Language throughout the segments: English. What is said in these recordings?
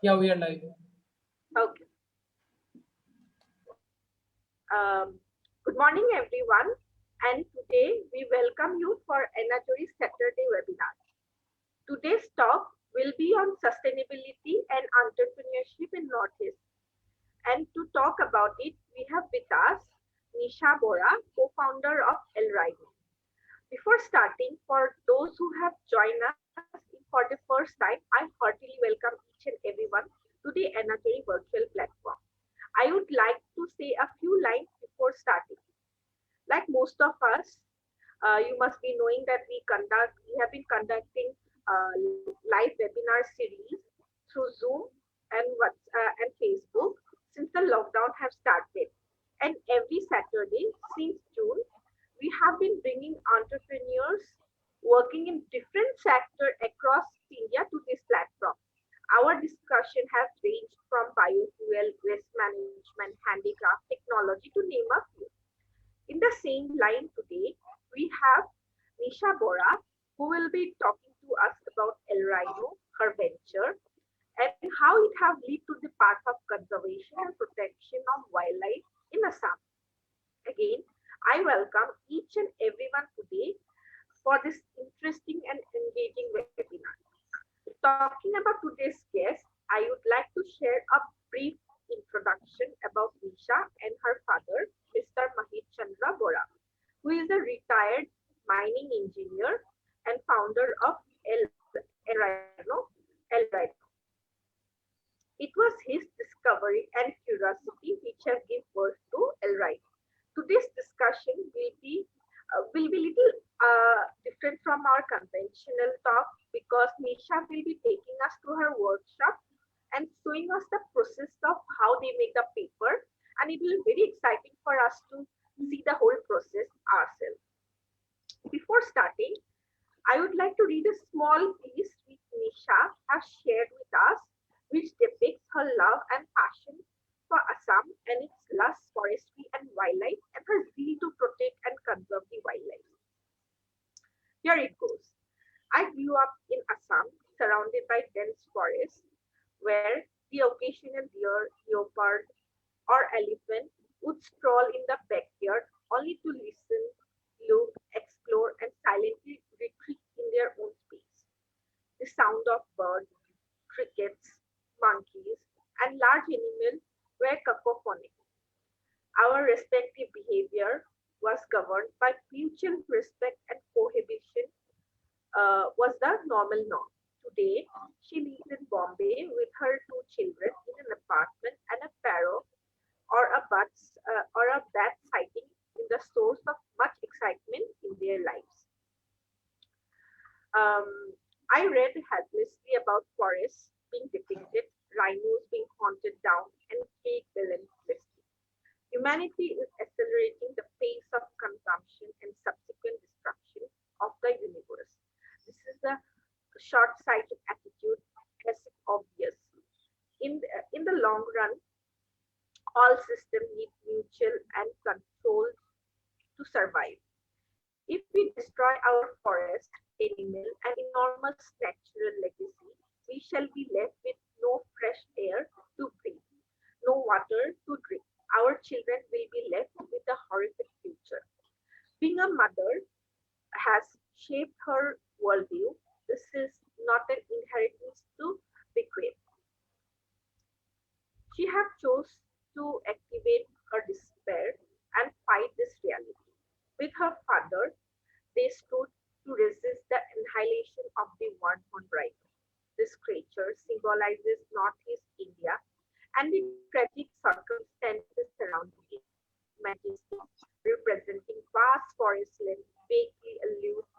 Yeah, we are live. Okay. Um, Good morning, everyone. And today we welcome you for Anatory Saturday webinar. Today's talk will be on sustainability and entrepreneurship in Northeast. And to talk about it, we have with us Nisha Bora, co-founder of El Rhino. Before starting, for those who have joined us for the first time, I heartily welcome each and everyone to the Anatory virtual platform. I would like to say a few lines before starting. Like most of us, you must be knowing that we have been conducting live webinar series through Zoom and Facebook since the lockdown have started. And every Saturday since June, we have been bringing entrepreneurs working in different sectors across India to this platform. Our discussion has ranged from biofuel, waste management, handicraft, technology to name a few. In the same line today, we have Nisha Bora, who will be talking to us about El Rhino, her venture, and how it have led to the path of conservation and protection of wildlife in Assam. Again, I welcome each and everyone today for this interesting and engaging webinar. Talking about today's guest, I would like to share a brief introduction about Nisha and her father, Mr. Mahit Chandra Bora, who is a retired mining engineer and founder of El Rhino. It was his discovery and curiosity which have given birth to El Rhino. Today's discussion will be little different from our conventional talk because Nisha will be taking us to her workshop and showing us the process of how they make the paper, and it will be very exciting for us to see the whole process ourselves. Before starting, I would like to read a small piece which Nisha has shared with us, which depicts her love and passion for Assam and its lush forestry and wildlife and her zeal to protect and conserve the wildlife. Here it goes. I grew up in Assam, surrounded by dense forests, where the occasional deer, leopard, or elephant would stroll in the backyard only to listen, look, explore, and silently retreat in their own space. The sound of birds, crickets, monkeys, and large animals were cacophonic. Our respective behavior was governed by mutual respect and cohabitation was the normal norm. Today, she lives in Bombay with her two children in an apartment and a parrot or a bat sighting in the source of much excitement in their lives. Um, I read helplessly about forests being depicted, rhinos being hunted down, and cake relentlessly. Humanity is accelerating the pace of consumption and subsequent destruction of the universe. This is a short-sighted attitude, as obvious. In the long run, all systems need mutual and control to survive. If we destroy our forest, animal, and enormous natural legacy, we shall be left with no fresh air to breathe, no water to drink. Our children will be left with a horrific future. Being a mother has shaped her worldview. This is not an inheritance to bequeath. She have chose to activate her despair and fight this reality. With her father, they stood to resist the annihilation of the one-horned rhino. This creature symbolizes Northeast India and the tragic circumstances surrounding it. Majesty, representing vast forest land, vaguely alludes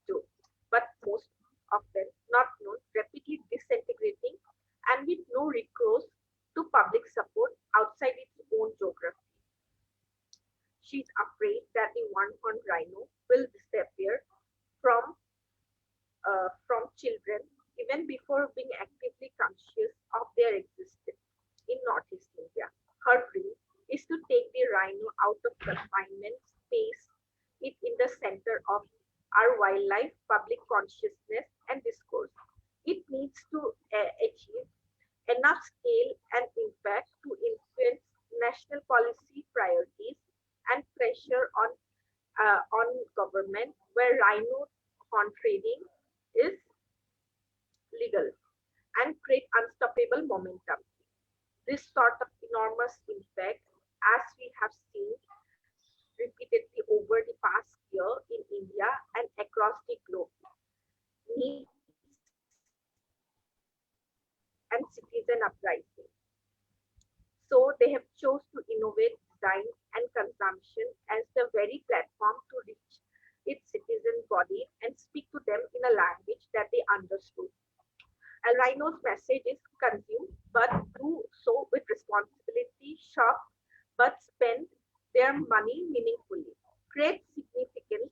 to, but most often not known, rapidly disintegrating and with no recourse to public support outside its own geography. She is afraid that the one-horned rhino will disappear from children even before being actively conscious of their existence in Northeast India. Her dream is to take the rhino out of confinement, space it in the center of our wildlife, public consciousness, and discourse. It needs to achieve enough scale and impact to influence national policy priorities and pressure on government where rhino horn trading is legal and create unstoppable momentum. This sort of enormous impact, as we have seen repeatedly over the past year in India and across the globe, needs and citizen uprising. So they have chose to innovate design and consumption as the very platform to reach its citizen body and speak to them in a language that they understood. El Rhino's message is consume, but do so with responsibility, shop, but spend their money meaningfully. Create significance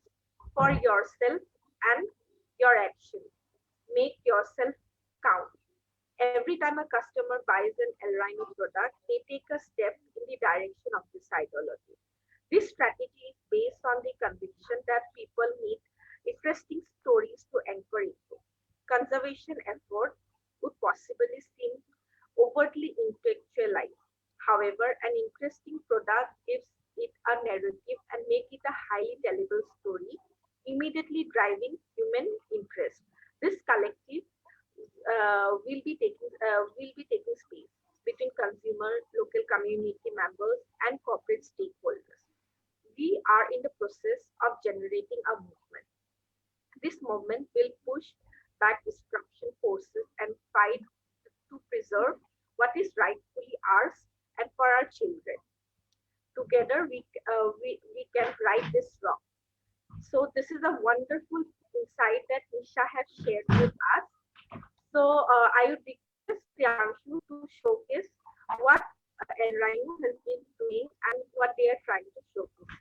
for yourself and your actions. Make yourself count. Every time a customer buys an El Rhino product, they take a step in the direction of this ideology. This strategy is based on the conviction that people need interesting stories to anchor into. Conservation effort would possibly seem overtly intellectualized. However, an interesting product gives it a narrative and make it a highly tellable story, immediately driving human interest. This collective will be taking space between consumer, local community members, and corporate stakeholders. We are in the process of generating a movement. This movement will push back disruption forces and fight to preserve what is rightfully ours and for our children. Together, we can right this wrong. So this is a wonderful insight that Nisha has shared with us. So I would request Priyanshu to showcase what El Rhino has been doing and what they are trying to showcase.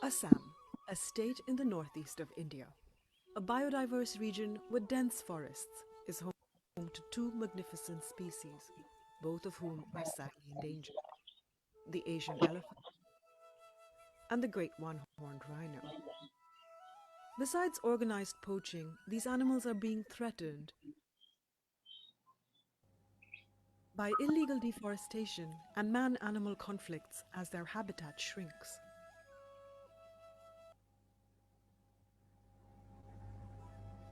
Assam, a state in the northeast of India, a biodiverse region with dense forests, is home to two magnificent species, both of whom are sadly endangered: the Asian elephant and the great one-horned rhino. Besides organized poaching, these animals are being threatened by illegal deforestation and man-animal conflicts as their habitat shrinks.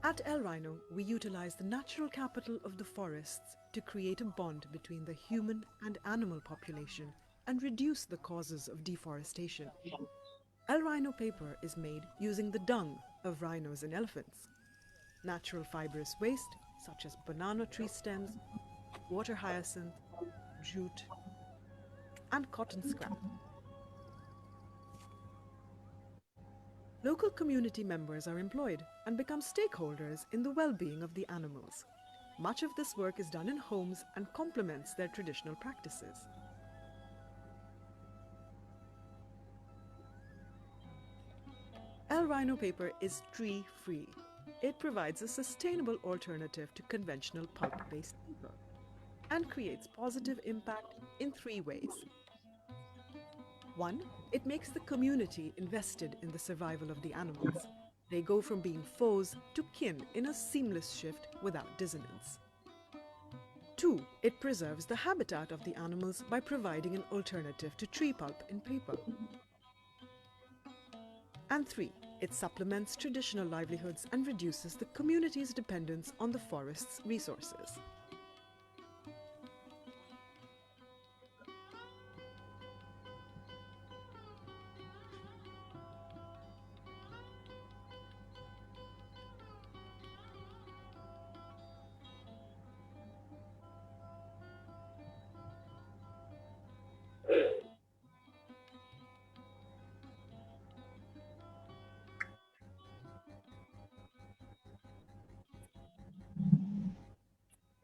At El Rhino, we utilize the natural capital of the forests to create a bond between the human and animal population and reduce the causes of deforestation. El Rhino paper is made using the dung of rhinos and elephants, natural fibrous waste such as banana tree stems, water hyacinth, jute, and cotton scrap. Local community members are employed and become stakeholders in the well-being of the animals. Much of this work is done in homes and complements their traditional practices. El Rhino paper is tree-free. It provides a sustainable alternative to conventional pulp-based paper and creates positive impact in three ways. One, it makes the community invested in the survival of the animals. They go from being foes to kin in a seamless shift without dissonance. Two, it preserves the habitat of the animals by providing an alternative to tree pulp in paper. And three, it supplements traditional livelihoods and reduces the community's dependence on the forest's resources.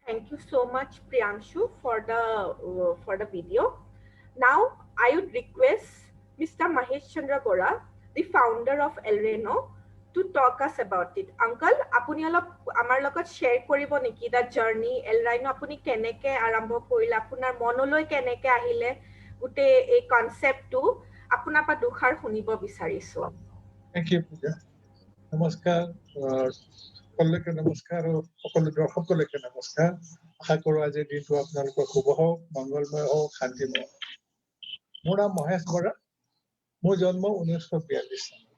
Thank you so much, Priyanshu, for the video. Now, I would request Mr. Mahesh Chandra Gora, the founder of El Rhino, to talk us about it. Uncle, apuni olop amar logot share koribo neki the journey El Rhino apuni keneke arambho korile apunar monoloi keneke ahile gute ei concept tu apunar pa dukhar shunibo bisariso. Thank you, Pooja. নমস্কাৰ সকলোকে নমস্কাৰ আৰু সকলো দৰ্শকলৈকে নমস্কাৰ আশা কৰোঁ আজিৰ দিনটো আপোনালোকৰ শুভ হওক মংগলময় হওক শান্তিময় মোৰ নাম মহেশ বৰা মোৰ জন্ম 1942 চনত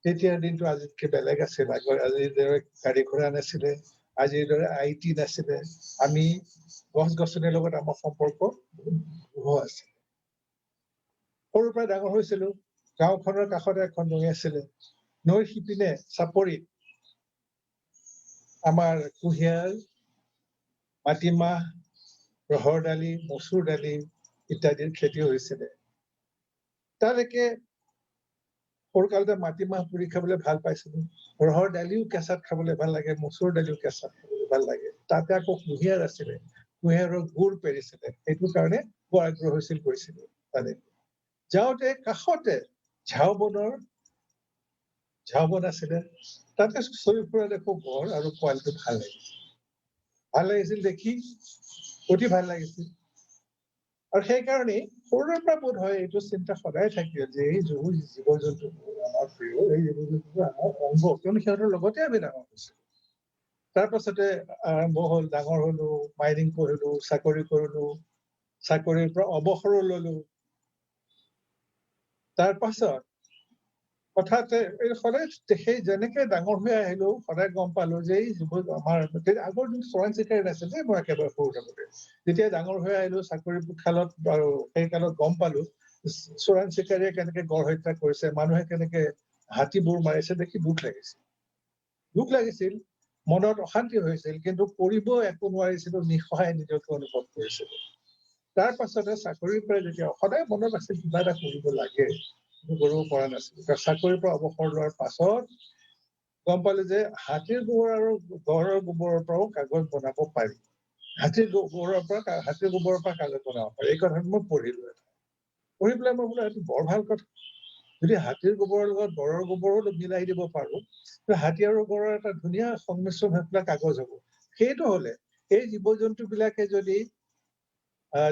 তেতিয়াৰ দিনটো আজিতকৈ বেলেগ আছিল আজিৰ দৰে গাড়ী ঘোঁৰা নাছিলে আজিৰ দৰে IT নাছিলে আমি গছ গছনিৰ লগত আমাৰ সম্পৰ্ক আছিল সৰুৰ পৰা ডাঙৰ হৈছিলো গাঁওখনৰ কাষতে এখন নৈ আছিলে নৈৰ সিপিনে চাপৰিত আমাৰ কুঁহিয়াৰ মাটিমাহ ৰহৰ দালি মচুৰ দালি ইত্যাদিৰ খেতি হৈছিলে তালৈকে সৰুকালতে মাটিমাহ পুৰি খাবলৈ ভাল পাইছিলো ৰহৰ দালিও কেঁচাত খাবলৈ ভাল লাগে মচুৰ দালিও কেঁচাত খাবলৈ ভাল লাগে তাতে আকৌ কুঁহিয়াৰ আছিলে কুঁহিয়াৰৰ গুড় পেৰিছিলে সেইটো কাৰণে বৰ আগ্ৰহ হৈছিল কৰিছিলো তালে যাওঁতে কাষতে ঝাউবন আছিলে তাতে চৰি ফুৰা দেখো বৰ আৰু পোৱালিটো ভাল লাগিছিল দেখি অতি ভাল লাগিছিল আৰু সেইকাৰণেই সৰুৰে পৰা বোধ হয় এইটো চিন্তা সদায় থাকিল যে এই জীৱ জন্তু আমাৰ প্ৰিয় এই জীৱ জন্তু আমাৰ অংগ কিয়নো সিহঁতৰ লগতে আমি ডাঙৰ হৈছিলো তাৰ পাছতে আৰম্ভ হ'ল ডাঙৰ হলো মাইনিং কৰিলো চাকৰি কৰিলো চাকৰিৰ পৰা অৱসৰো ললো তাৰ পাছত হঠাতে সদায় সেই যেনেকে ডাঙৰ হৈ আহিলো সদায় গম পালো যে এই আমাৰ আগৰ দিন চোৰাং চিকাৰী নাছিল যে মই একেবাৰে সৰু থাকোতে যেতিয়া ডাঙৰ হৈ আহিলো চাকৰি খালত আৰু সেই কালত গম পালো চোৰাং চিকাৰীয়ে কেনেকে গড় হত্যা কৰিছে মানুহে কেনেকে হাতীবোৰ মাৰিছে দেখি দুখ লাগিছিল মনত অশান্তি হৈছিল কিন্তু কৰিব একো নোৱাৰিছিলো নিসহায় নিজকে অনুভৱ কৰিছিলো তাৰ পাছতে চাকৰিৰ পৰা যেতিয়া সদায় মনত আছিল কিবা এটা কৰিব লাগে কৰিব পৰা নাছিল চাকৰিৰ পৰা অৱসৰ লোৱাৰ পাছত গম পালো যে হাতীৰ গোবৰ আৰু গড়ৰ গোবৰৰ পৰাও কাগজ বনাব পাৰি হাতীৰ গোবৰৰ পৰা কাগজ বনাব পাৰি এই কথাটো মই পঢ়ি পেলাই মই বোলো এইটো বৰ ভাল কথা যদি হাতীৰ গোবৰৰ লগত গড়ৰ গোবৰো মিলাই দিব পাৰো হাতী আৰু গড়ৰ এটা ধুনীয়া সংমিশ্ৰণ হৈ পেলাই কাগজ হব সেইটো হলে এই জীৱ জন্তু বিলাকে যদি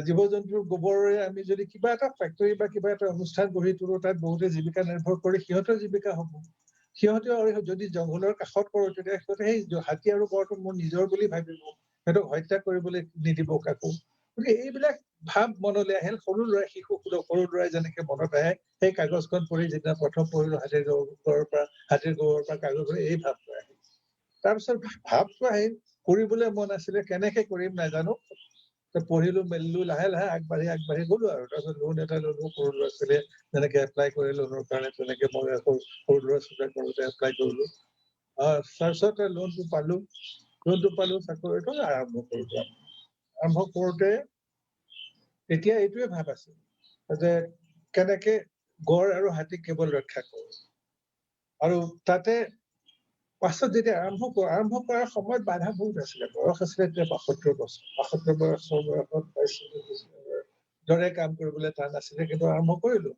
জীৱ জন্তুৰ গোবৰেৰে আমি যদি কিবা এটা ফেক্টৰী বা কিবা এটা অনুষ্ঠান গঢ়ি তোলো তাত বহুতে জীৱিকা নিৰ্ভৰ কৰি সিহঁতৰ জীৱিকা হব সিহঁতে আৰু যদি জংঘলৰ কাষত কৰো তেতিয়া সিহঁতে সেই হাতী আৰু গড়টো মোৰ নিজৰ বুলি ভাবিব সিহঁতক হত্যা কৰিবলৈ নিদিব কাকো গতিকে এইবিলাক ভাৱ মনলৈ আহিল সৰু ল'ৰাই যেনেকে মনত আহে সেই কাগজখন পঢ়ি যেতিয়া প্ৰথম পঢ়িলো হাতীৰ গোবৰৰ পৰা কাগজ এই ভাৱটো আহিল তাৰপিছত ভাৱটো আহিল কৰিবলৈ মন আছিলে কেনেকে কৰিম নাজানো পঢ়িলো মেলিলো লাহে লাহে আগবাঢ়ি গলো আৰু তাৰপিছত লোন এটা ললো সৰু ল'ৰা ছোৱালীয়ে যেনেকে এপ্লাই কৰি লোনৰ কাৰণে তেনেকে মই সৰু ল'ৰা ছোৱালীয়ে কৰোতে এপ্লাই কৰিলো তাৰপিছত লোনটো পালো চাকৰিটো আৰম্ভ কৰোতে তেতিয়া এইটোৱে ভাৱ আছিল যে কেনেকে গড় আৰু হাতীক কেৱল ৰক্ষা কৰো আৰু তাতে পাছত যেতিয়া আৰম্ভ কৰাৰ সময়ত বাধা বহুত আছিলে বয়স আছিলে এতিয়া ৭২ বছৰ ৭২ বছৰ বয়সত দৰে কাম কৰিবলৈ টান আছিলে কিন্তু আৰম্ভ কৰিলো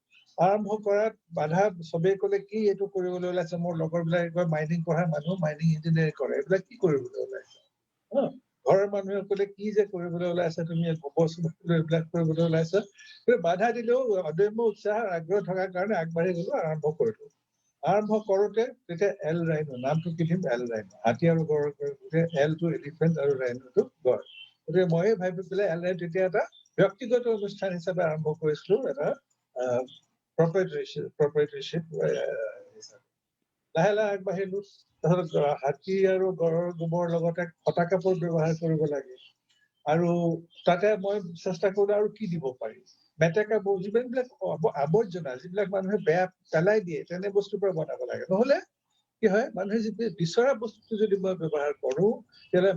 আৰম্ভ কৰাত বাধা চবেই কলে কি এইটো কৰিবলৈ ওলাইছে মোৰ লগৰ বিলাকে কয় মাইনিং পঢ়া মানুহ মাইনিং ইঞ্জিনিয়াৰিং কৰে এইবিলাক কি কৰিবলৈ ওলাইছে ঘৰৰ মানুহে কলে কি যে কৰিবলৈ ওলাইছে তুমি এইবিলাক কৰিবলৈ ওলাইছা বাধা দিলেও অদম্য উৎসাহ আগ্ৰহ থকাৰ কাৰণে আগবাঢ়ি গলো আৰম্ভ কৰিলো আৰম্ভ কৰোতে তেতিয়া এল ৰাইনো নামটো কি দিম এল ৰাইনো হাতী আৰু গড় এলটো এলিফেণ্ট আৰু ৰাইনোটো গড় গতিকে ময়ে ভাবি পেলাই এল ৰাইনো তেতিয়া এটা ব্যক্তিগত অনুষ্ঠান হিচাপে আৰম্ভ কৰিছিলো এটা প্ৰপাৰ্টৰশ্বিপ লাহে লাহে আগবাঢ়িলো তাৰপিছত হাতী আৰু গড়ৰ গোবৰ লগতে ফটা কাপোৰ ব্যৱহাৰ কৰিব লাগে আৰু তাতে মই চেষ্টা কৰিলো আৰু কি দিব পাৰি মেটেকা যিবিলাক আৱৰ্জনা যিবিলাক মানুহে বেয়া পেলাই দিয়ে তেনে বস্তুৰ পৰা বনাব লাগে নহলে কি হয় মানুহে যদি বিচৰা বস্তুটো যদি মই ব্যৱহাৰ কৰো তেতিয়াহ'লে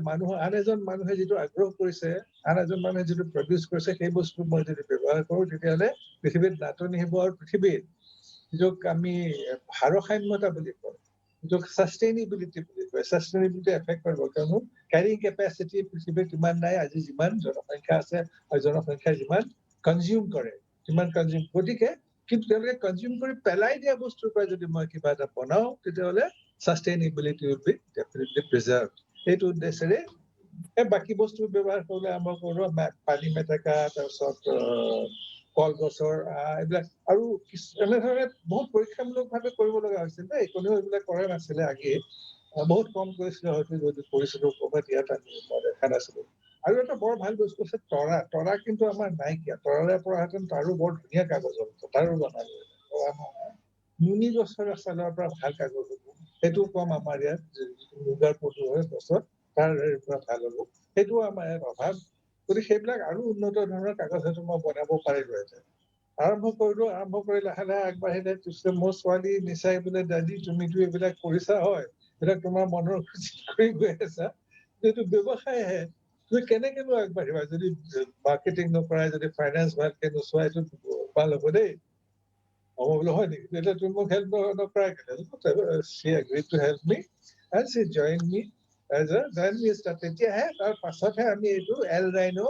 আন এজন মানুহে যিটো আগ্ৰহ কৰিছে আন এজন মানুহে যিটো প্ৰডিউচ কৰিছে সেই বস্তু মই যদি ব্যৱহাৰ কৰো তেতিয়াহ'লে পৃথিৱীত নাটনি হ'ব আৰু পৃথিৱীত যিটোক আমি ভাৰসাম্যতা বুলি কয় যিটোক ছাষ্টেইনেবিলিটি বুলি কয় ছাষ্টেইনেবিলিটি এফেক্ট কৰিব কিয়নো কেৰিং কেপাচিটি পৃথিৱীত ইমান নাই আজি যিমান জনসংখ্যা আছে আৰু জনসংখ্যাই যিমান কনজিউম কৰে গতিকে কিন্তু তেওঁলোকে কনজিউম কৰি পেলাই দিয়া বস্তুৰ পৰা যদি মই কিবা এটা বনাও তেতিয়াহ'লে sustainability will be definitely preserve এইটো উদ্দেশ্যেৰে বাকী বস্তু ব্যৱহাৰ কৰিবলৈ আৰম্ভ কৰিলো পানী মেটেকা তাৰপিছত কলগছৰ এইবিলাক আৰু এনেধৰণে বহুত পৰীক্ষামূলকভাৱে কৰিব লগা হৈছিল দেই, কোনেও এইবিলাক কৰা নাছিলে আগে, বহুত কম কৰিছিলে হয়তো, যদি কৰিছিলো ক'ৰবাত ইয়াত আমি মই দেখা নাছিলো। আৰু এটা বৰ ভাল বস্তু আছে তৰা, তৰা কিন্তু আমাৰ নাইকিয়া, তৰাৰে পৰাহেঁতেন তাৰো বৰ ধুনীয়া কাগজ হ'ল, তাৰো বনালো, তৰা নহয় নুনি গছৰ ছালৰ পৰা ভাল কাগজ হ'ব, সেইটোও কম আমাৰ ইয়াত মুগাৰ পলু হয় গছত, তাৰ পৰা ভাল হ'ব, সেইটোও আমাৰ ইয়াত অভাৱ। গতিকে সেইবিলাক আৰু উন্নত ধৰণৰ কাগজ হয়তো মই বনাব পাৰিলোহেঁতেন। আৰম্ভ কৰিলো, আৰম্ভ কৰি লাহে লাহে আগবাঢ়িলে। মোৰ ছোৱালী নিচাই বোলে, দাদী তুমিতো এইবিলাক কৰিছা হয়, এইবিলাক তোমাৰ মনৰ খুচি কৰি গৈ আছা, এইটো ব্যৱসায়হে, তুমি কেনেকেনো আগবাঢ়িবা যদি মাৰ্কেটিং নকৰাই, যদি ফাইনেন্স ভালকে নোচোৱা, এইটো ভাল হ'ব দেই। হ'ব বোলে হয় নেকি, তেতিয়া তুমি মোক হেল্প নকৰাই কেনে? She agreed to help me and she joined me as a journalist. তেতিয়াহে তাৰ পাছতহে আমি এইটো এল ৰাইনো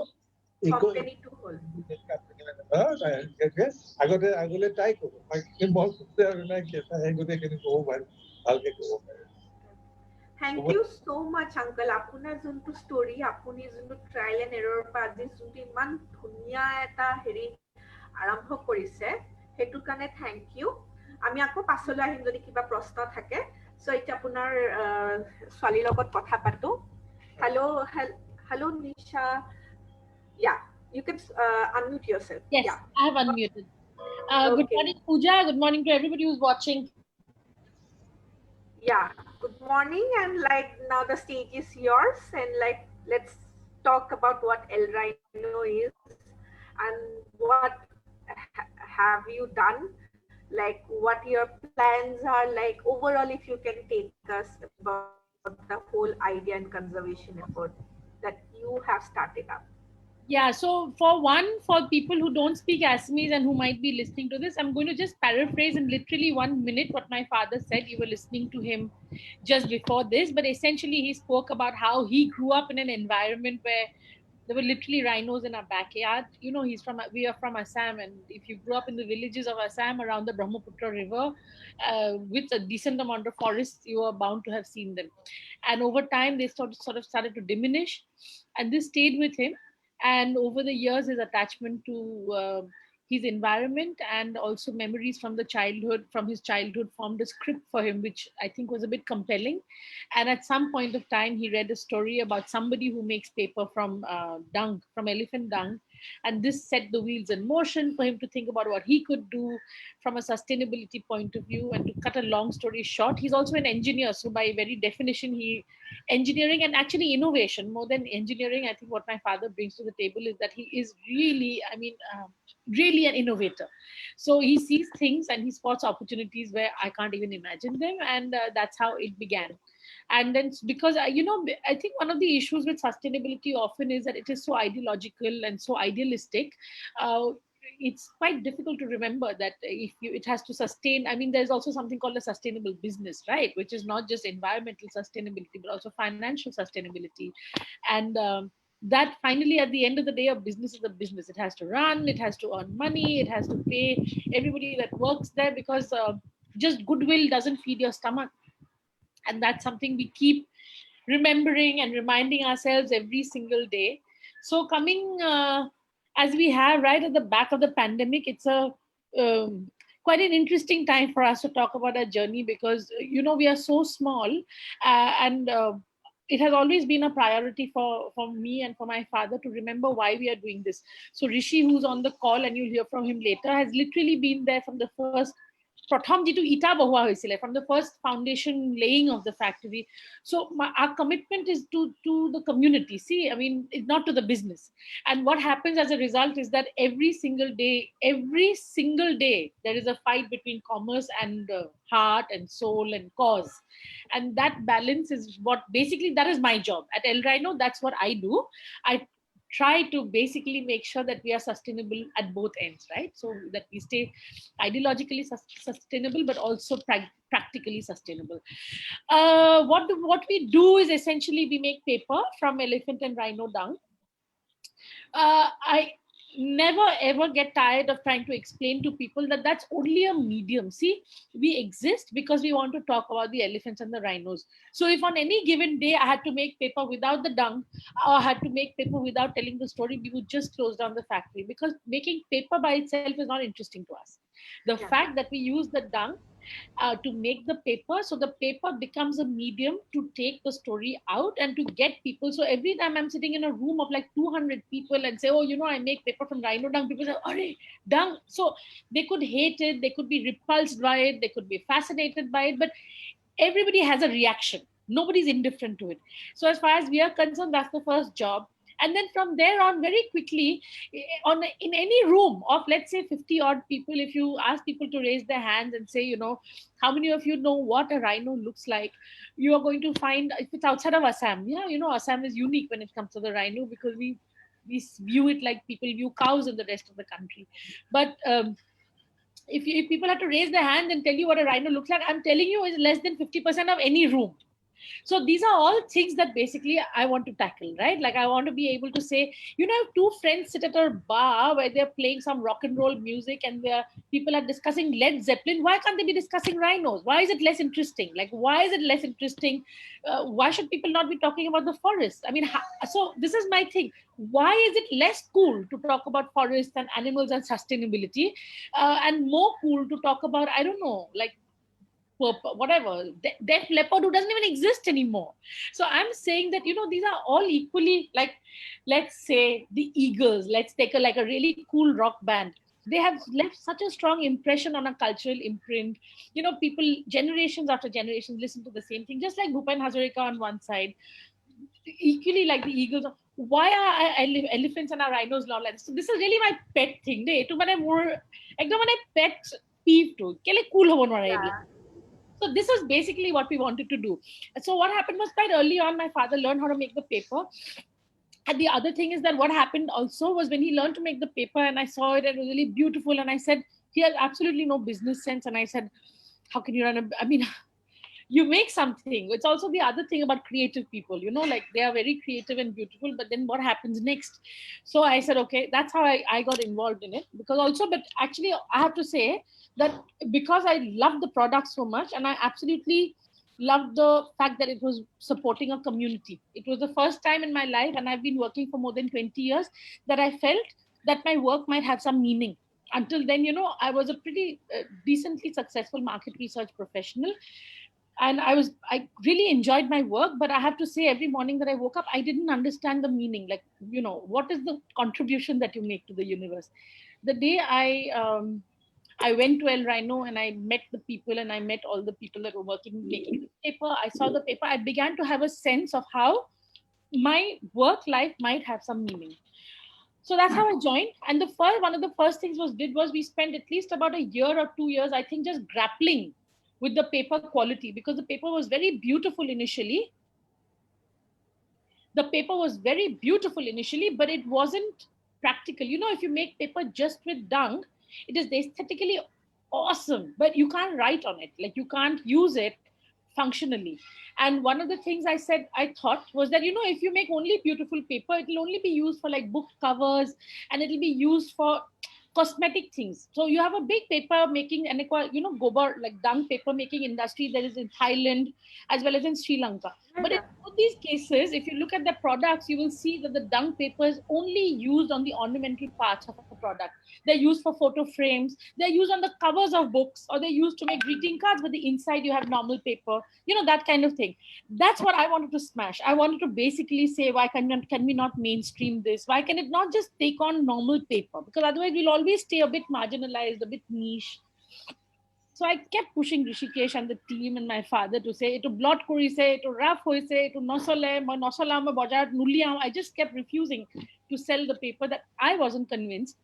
আগতে আগলৈ তাই ক'ব, মই নাই তাই গোটেইখিনি ক'ব পাৰিম, ভালকে ক'ব পাৰিম। Thank you so much, Uncle. আপোনাৰ যোনটো ষ্টৰী, আপুনি যোনটো ট্ৰায়েল এণ্ড এৰৰ পৰা আজি যোনটো ইমান ধুনীয়া এটা হেৰি আৰম্ভ কৰিছে, সেইটোৰ কাৰণে থেংক ইউ। আমি আকৌ পাছলৈ আহিম যদি কিবা প্ৰশ্ন থাকে। চ' এতিয়া আপোনাৰ ছোৱালীৰ লগত কথা পাতো। Hello, Nisha. Yeah, you can unmute yourself. Yes, yeah. I have unmuted. Okay. Good morning, Pooja. Good morning to everybody who's watching. Yeah, good morning, and like now the stage is yours, and like let's talk about what El Rhino is and what have you done, like what your plans are, like overall if you can take us about the whole idea and conservation effort that you have started up. Yeah, so for people who don't speak Assamese and who might be listening to this, I'm going to just paraphrase in literally 1 minute what my father said. You were listening to him just before this, but essentially he spoke about how he grew up in an environment where there were literally rhinos in our backyard. You know, we are from Assam, and if you grew up in the villages of Assam around the Brahmaputra River, with a decent amount of forests, you are bound to have seen them. And over time, they sort of started to diminish, and this stayed with him. And over the years, his attachment to his environment and also memories from his childhood formed a script for him, which I think was a bit compelling. And at some point of time, he read a story about somebody who makes paper from dung, from elephant dung. And this set the wheels in motion for him to think about what he could do from a sustainability point of view. And to cut a long story short, he's also an engineer. So by very definition, engineering and actually innovation, more than engineering, I think what my father brings to the table is that he is really, really an innovator. So he sees things and he spots opportunities where I can't even imagine them. And that's how it began. And then because, I think one of the issues with sustainability often is that it is so ideological and so idealistic. It's quite difficult to remember that it has to sustain. I mean, there's also something called a sustainable business, right? Which is not just environmental sustainability, but also financial sustainability. And that finally, at the end of the day, a business is a business. It has to run, it has to earn money, it has to pay everybody that works there, because just goodwill doesn't feed your stomach. And that's something we keep remembering and reminding ourselves every single day. So coming as we have right at the back of the pandemic, it's quite an interesting time for us to talk about our journey, because we are so small, and it has always been a priority for me and for my father to remember why we are doing this. So Rishi, who's on the call, and you'll hear from him later, has literally been there from the first from the first foundation laying of the factory. So our commitment is to the community. See, I mean, it's not to the business. And what happens as a result is that every single day, there is a fight between commerce and heart and soul and cause. And that balance is what basically, that is my job at El Rhino. That's what I do. I try to basically make sure that we are sustainable at both ends, right? So that we stay ideologically sustainable, but also practically sustainable. What we do is essentially we make paper from elephant and rhino dung. never ever get tired of trying to explain to people that that's only a medium. See, we exist because we want to talk about the elephants and the rhinos. So if on any given day I had to make paper without the dung, or had to make paper without telling the story, we would just close down the factory, because making paper by itself is not interesting to us. The Yeah. fact that we use the dung to make the paper, so the paper becomes a medium to take the story out and to get people. So every time I'm sitting in a room of like 200 people and say, oh, I make paper from rhino dung, people say, oh, dung. So they could hate it, they could be repulsed by it, they could be fascinated by it, but everybody has a reaction. Nobody's indifferent to it. So as far as we are concerned, that's the first job. And then from there on, very quickly, in any room of, let's say, 50 odd people, if you ask people to raise their hands and say, how many of you know what a rhino looks like, you are going to find, if it's outside of Assam, Assam is unique when it comes to the rhino, because we view it like people view cows in the rest of the country. But if people had to raise their hand and tell you what a rhino looks like, I'm telling you, is less than 50% of any room. So these are all things that basically I want to tackle, right? Like, I want to be able to say, if two friends sit at a bar where they're playing some rock and roll music and where people are discussing Led Zeppelin, why can't they be discussing rhinos? Why is it less interesting? Like, why is it less interesting? Why should people not be talking about the forest? I mean, so this is my thing. Why is it less cool to talk about forests and animals and sustainability, and more cool to talk about, I don't know, like whatever, Def Leppard, who doesn't even exist anymore? So I'm saying that, these are all equally, like, let's say the Eagles, let's take like a really cool rock band. They have left such a strong impression on a cultural imprint. People, generations after generations, listen to the same thing, just like Bhupen Hazarika on one side, equally like the Eagles. Why are elephants and our rhinos not like this? So this is really my pet thing. To more, pet peeve to cool hobo nware Yeah. এইবিলাক. So this is basically what we wanted to do. So what happened was, quite early on, my father learned how to make the paper. And the other thing is that what happened also was, when he learned to make the paper and I saw it, it was really beautiful. And I said, he has absolutely no business sense. And I said, how can you run I mean, you make something. It's also the other thing about creative people, like, they are very creative and beautiful, but then what happens next? So I said, okay, that's how I got involved in it. Because also, but actually, I have to say that because I loved the product so much, and I absolutely loved the fact that it was supporting a community. It was the first time in my life, and I've been working for more than 20 years, that I felt that my work might have some meaning. Until then, I was a pretty decently successful market research professional, and I really enjoyed my work. But I have to say, every morning that I woke up, I didn't understand the meaning. Like, what is the contribution that you make to the universe? The day I went to El Rhino and I met the people, and I met all the people that were working making the paper. I saw the paper. I began to have a sense of how my work life might have some meaning. So that's how I joined. And one of the first things was we spent at least about a year or 2 years, I think, just grappling with the paper quality, because the paper was very beautiful initially. The paper was very beautiful initially, but it wasn't practical. If you make paper just with dung, it is aesthetically awesome, but you can't write on it. Like, you can't use it functionally. And one of the things I thought was that, if you make only beautiful paper, it will only be used for like book covers, and it will be used for cosmetic things. So you have a big paper making and gobar, like dung paper making industry that is in Thailand as well as in Sri Lanka. But in both these cases, if you look at the products, you will see that the dung paper is only used on the ornamental parts of a product. They're used for photo frames, they're used on the covers of books, or they're used to make greeting cards, but the inside you have normal paper, that kind of thing. That's what I wanted to smash. I wanted to basically say, why can we not mainstream this? Why can it not just take on normal paper? Because otherwise we'll always stay a bit marginalized, a bit niche. So I kept pushing Rishikesh and the team and my father to say, to blot kori se, to rough hoise, to nosole, nosolam bajar nuliam. I just kept refusing to sell the paper that I wasn't convinced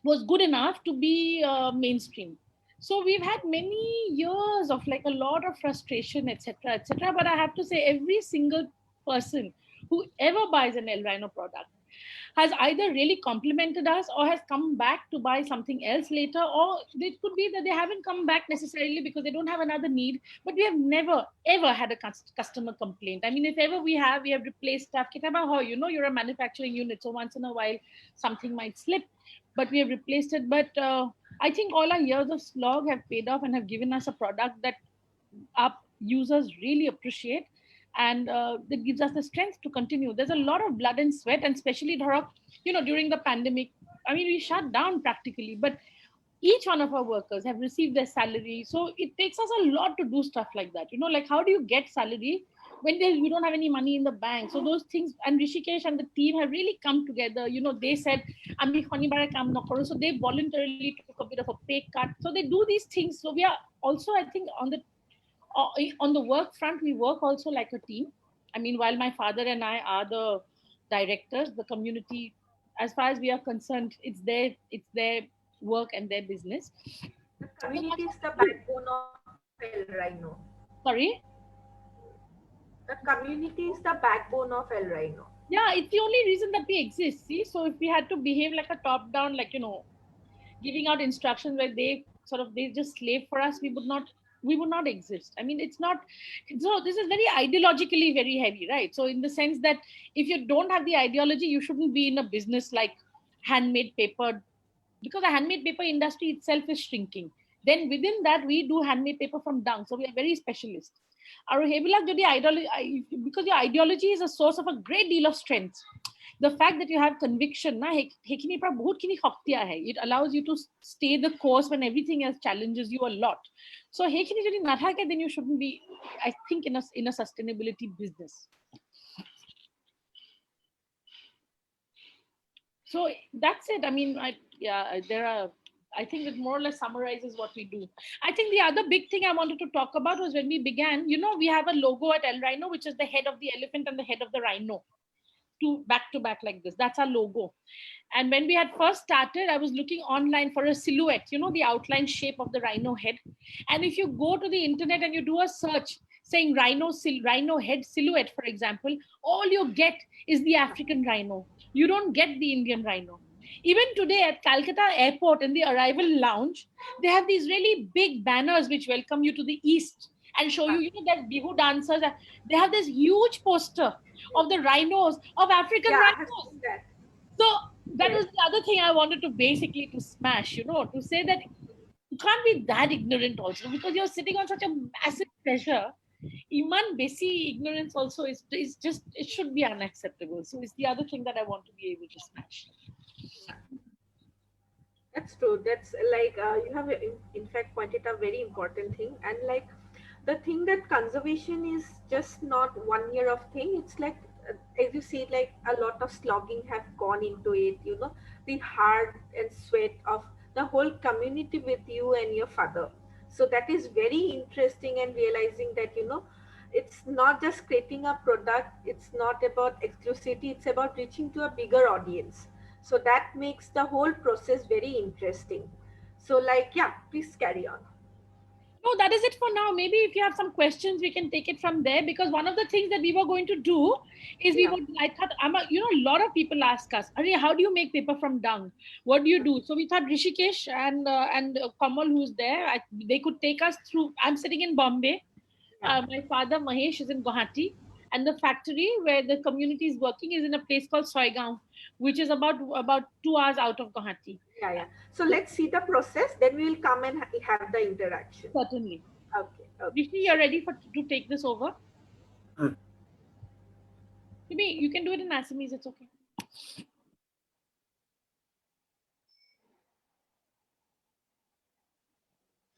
was good enough to be mainstream. So we've had many years of like a lot of frustration, etc., etc. But I have to say, every single person who ever buys an El Rhino product, has either really complimented us or has come back to buy something else later, or it could be that they haven't come back necessarily because they don't have another need, but we have never ever had a customer complaint. I mean, if ever we have replaced stuff. You're a manufacturing unit, so once in a while something might slip, but we have replaced it. But I think all our years of slog have paid off and have given us a product that our users really appreciate, and that gives us the strength to continue. There's a lot of blood and sweat, and especially during the pandemic. I mean, we shut down practically, but each one of our workers have received their salary. So it takes us a lot to do stuff like that. Like, how do you get salary when you don't have any money in the bank? So those things, and Rishikesh and the team have really come together. They said, "Ami shonibare kaam na karo." So they voluntarily took a bit of a pay cut. So they do these things. So we are also, I think, on the work front, we work also like a team. I mean, while my father and I are the directors, the community, as far as we are concerned, it's their work and their business. The community is the backbone of El Rhino. Sorry? The community is the backbone of El Rhino. Yeah, it's the only reason that we exist. See, so if we had to behave like a top-down, giving out instructions where they just slave for us, we would not exist. I mean, it's not. So this is very ideologically very heavy, right? So in the sense that if you don't have the ideology, you shouldn't be in a business like handmade paper, because the handmade paper industry itself is shrinking. Then within that, we do handmade paper from dung. So we are very specialist. Because your ideology is a source of a great deal of strength. The fact that you have conviction, it allows you to stay the course when everything else challenges you a lot. So then you shouldn't be, I think, in a sustainability business. So that's it. I mean, I think it more or less summarizes what we do. I think the other big thing I wanted to talk about was when we began, we have a logo at El Rhino, which is the head of the elephant and the head of the rhino, back to back like this. That's our logo. And when we had first started, I was looking online for a silhouette, the outline shape of the rhino head. And if you go to the internet and you do a search saying rhino head silhouette, for example, all you get is the African rhino. You don't get the Indian rhino. Even today at Calcutta airport in the arrival lounge, they have these really big banners which welcome you to the East and show you, that Bihu dancers. They have this huge poster of the rhinos, of African rhinos. So that was the other thing I wanted to basically to smash, to say that you can't be that ignorant also, because you're sitting on such a massive treasure. Iman basic ignorance also is just, it should be unacceptable. So it's the other thing that I want to be able to smash. That's true. That's like you have in fact pointed out a very important thing, and like the thing that conservation is just not 1 year of thing. It's like as you see, like a lot of slogging have gone into it. The hard and sweat of the whole community with you and your father. So that is very interesting, and realizing that it's not just creating a product. It's not about exclusivity. It's about reaching to a bigger audience. So that makes the whole process very interesting. So please carry on. No, that is it for now. Maybe if you have some questions, we can take it from there, because one of the things that we were going to do is a lot of people ask us, how do you make paper from dung? What do you do? So we thought Rishikesh and Kamal, who's there, they could take us through. I'm sitting in Bombay. My father, Mahesh, is in Guwahati. And the factory where the community is working is in a place called Soigaon, which is about 2 hours out of Guwahati. Yeah. So let's see the process. Then we will come and have the interaction. Certainly. Okay. Rishi, you're ready to take this over? Maybe you can do it in Assamese. It's okay.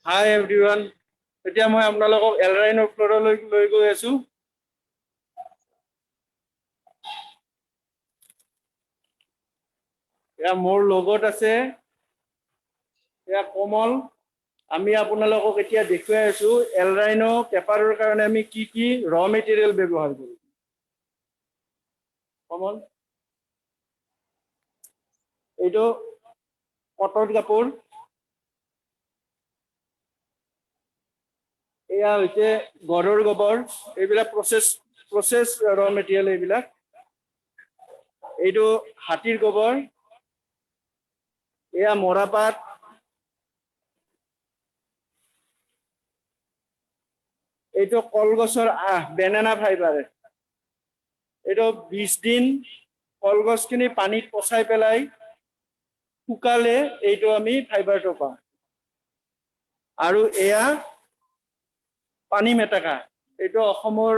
Hi everyone. এতিয়া মই আপোনালোকক এল rhino ফ্ল'ৰলৈ লৈ গৈ আছো। এয়া মোৰ লগত আছে, এয়া কমল। আমি আপোনালোকক এতিয়া দেখুৱাই আছো এল ৰাইনো পেপাৰৰ কাৰণে আমি কি কি ৰ মেটেৰিয়েল ব্যৱহাৰ কৰো। কমল, এইটো কটন কাপোৰ, এয়া হৈছে গৰুৰ গোবৰ, এইবিলাক প্ৰচেছ ৰ মেটেৰিয়েল এইবিলাক। এইটো হাতীৰ গোবৰ, এয়া মৰাপাত, এইটো কলগছৰ বেনানা ফাইবাৰ। এইটো 20 দিন কলগছখিনি পানীত পচাই পেলাই শুকালে এইটো আমি ফাইবাৰটো পাওঁ। আৰু এয়া পানী মেটেকা, এইটো অসমৰ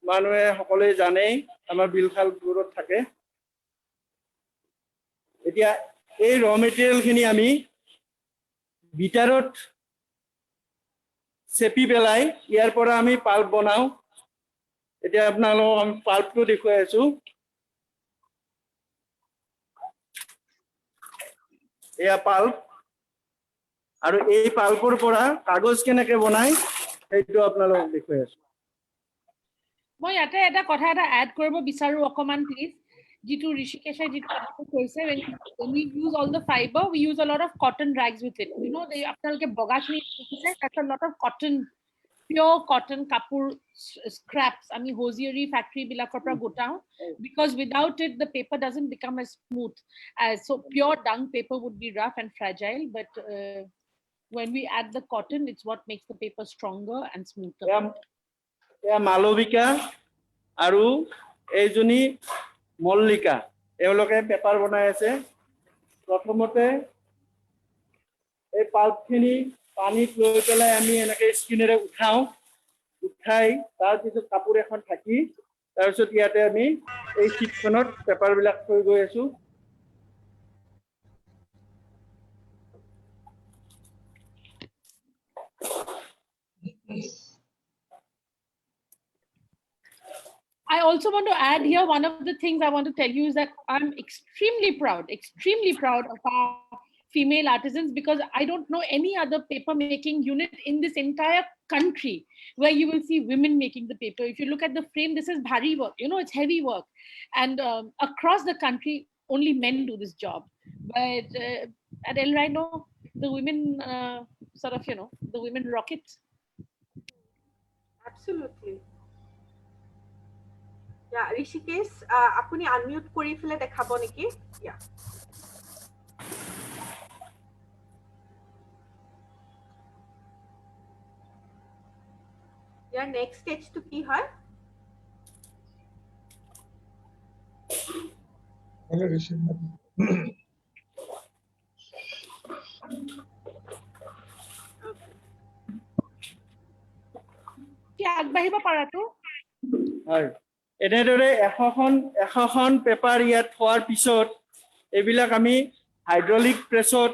মানুহে সকলোৱে জানেই, আমাৰ বিলখালবোৰত থাকে। এতিয়া এই ৰ মেটেৰিয়েলখিনি আমি বিটাৰত চেপি পেলাই ইয়াৰ পৰা আমি পাল্প বনাওঁ। এতিয়া আপোনালোকক আমি পাল্পটো দেখুৱাই আছো। এয়া পাল্প, আৰু এই পাল্পৰ পৰা কাগজ কেনেকে বনায় সেইটো আপোনালোকক দেখুৱাই আছো। মই ইয়াতে এটা কথা এটা এড কৰিব বিচাৰো অকমান প্লিজ, যিটো ঋষিকেশে যিটো কথাটো কৈছে, when we use all the fiber we use a lot of cotton rags with it, you know, আপোনালোকে বগাখিনি দেখিছে, that's a lot of cotton, pure cotton কাপোৰ scraps আমি hosiery factory বিলাকৰ পৰা গোটাও, because without it the paper doesn't become as smooth as, so pure dung paper would be rough and fragile, but when we add the cotton it's what makes the paper stronger and smoother. এয়া মালবিকা আৰু এইজনী মল্লিকা, এওঁলোকে paper বনাই আছে। প্ৰথমতে এই পাল্পখিনি পানীত লৈ পেলাই আমি এনেকে স্কিনেৰে উঠাওঁ, উঠাই তাৰপিছত কাপোৰ এখন ঢাকি তাৰপিছত ইয়াতে আমি এই শীটখনত পেপাৰবিলাক থৈ গৈ আছো। I also want to add here, one of the things I want to tell you is that I'm extremely proud of our female artisans, because I don't know any other paper making unit in this entire country where you will see women making the paper. If you look at the frame, this is bhari work, you know, it's heavy work. And across the country, only men do this job. But at El Rhino, the women sort of, you know, the women rock it. Absolutely. Yeah, Rishikesh, apuni unmute kori file dekhabo niki? Yeah. Your next stage to ki hoy? Hello, Rishi. কি আগবাঢ়িব পাৰাটো? হয়, এনেদৰে এশখন paper ইয়াত থোৱাৰ পিছত এইবিলাক আমি hydraulic প্ৰেছত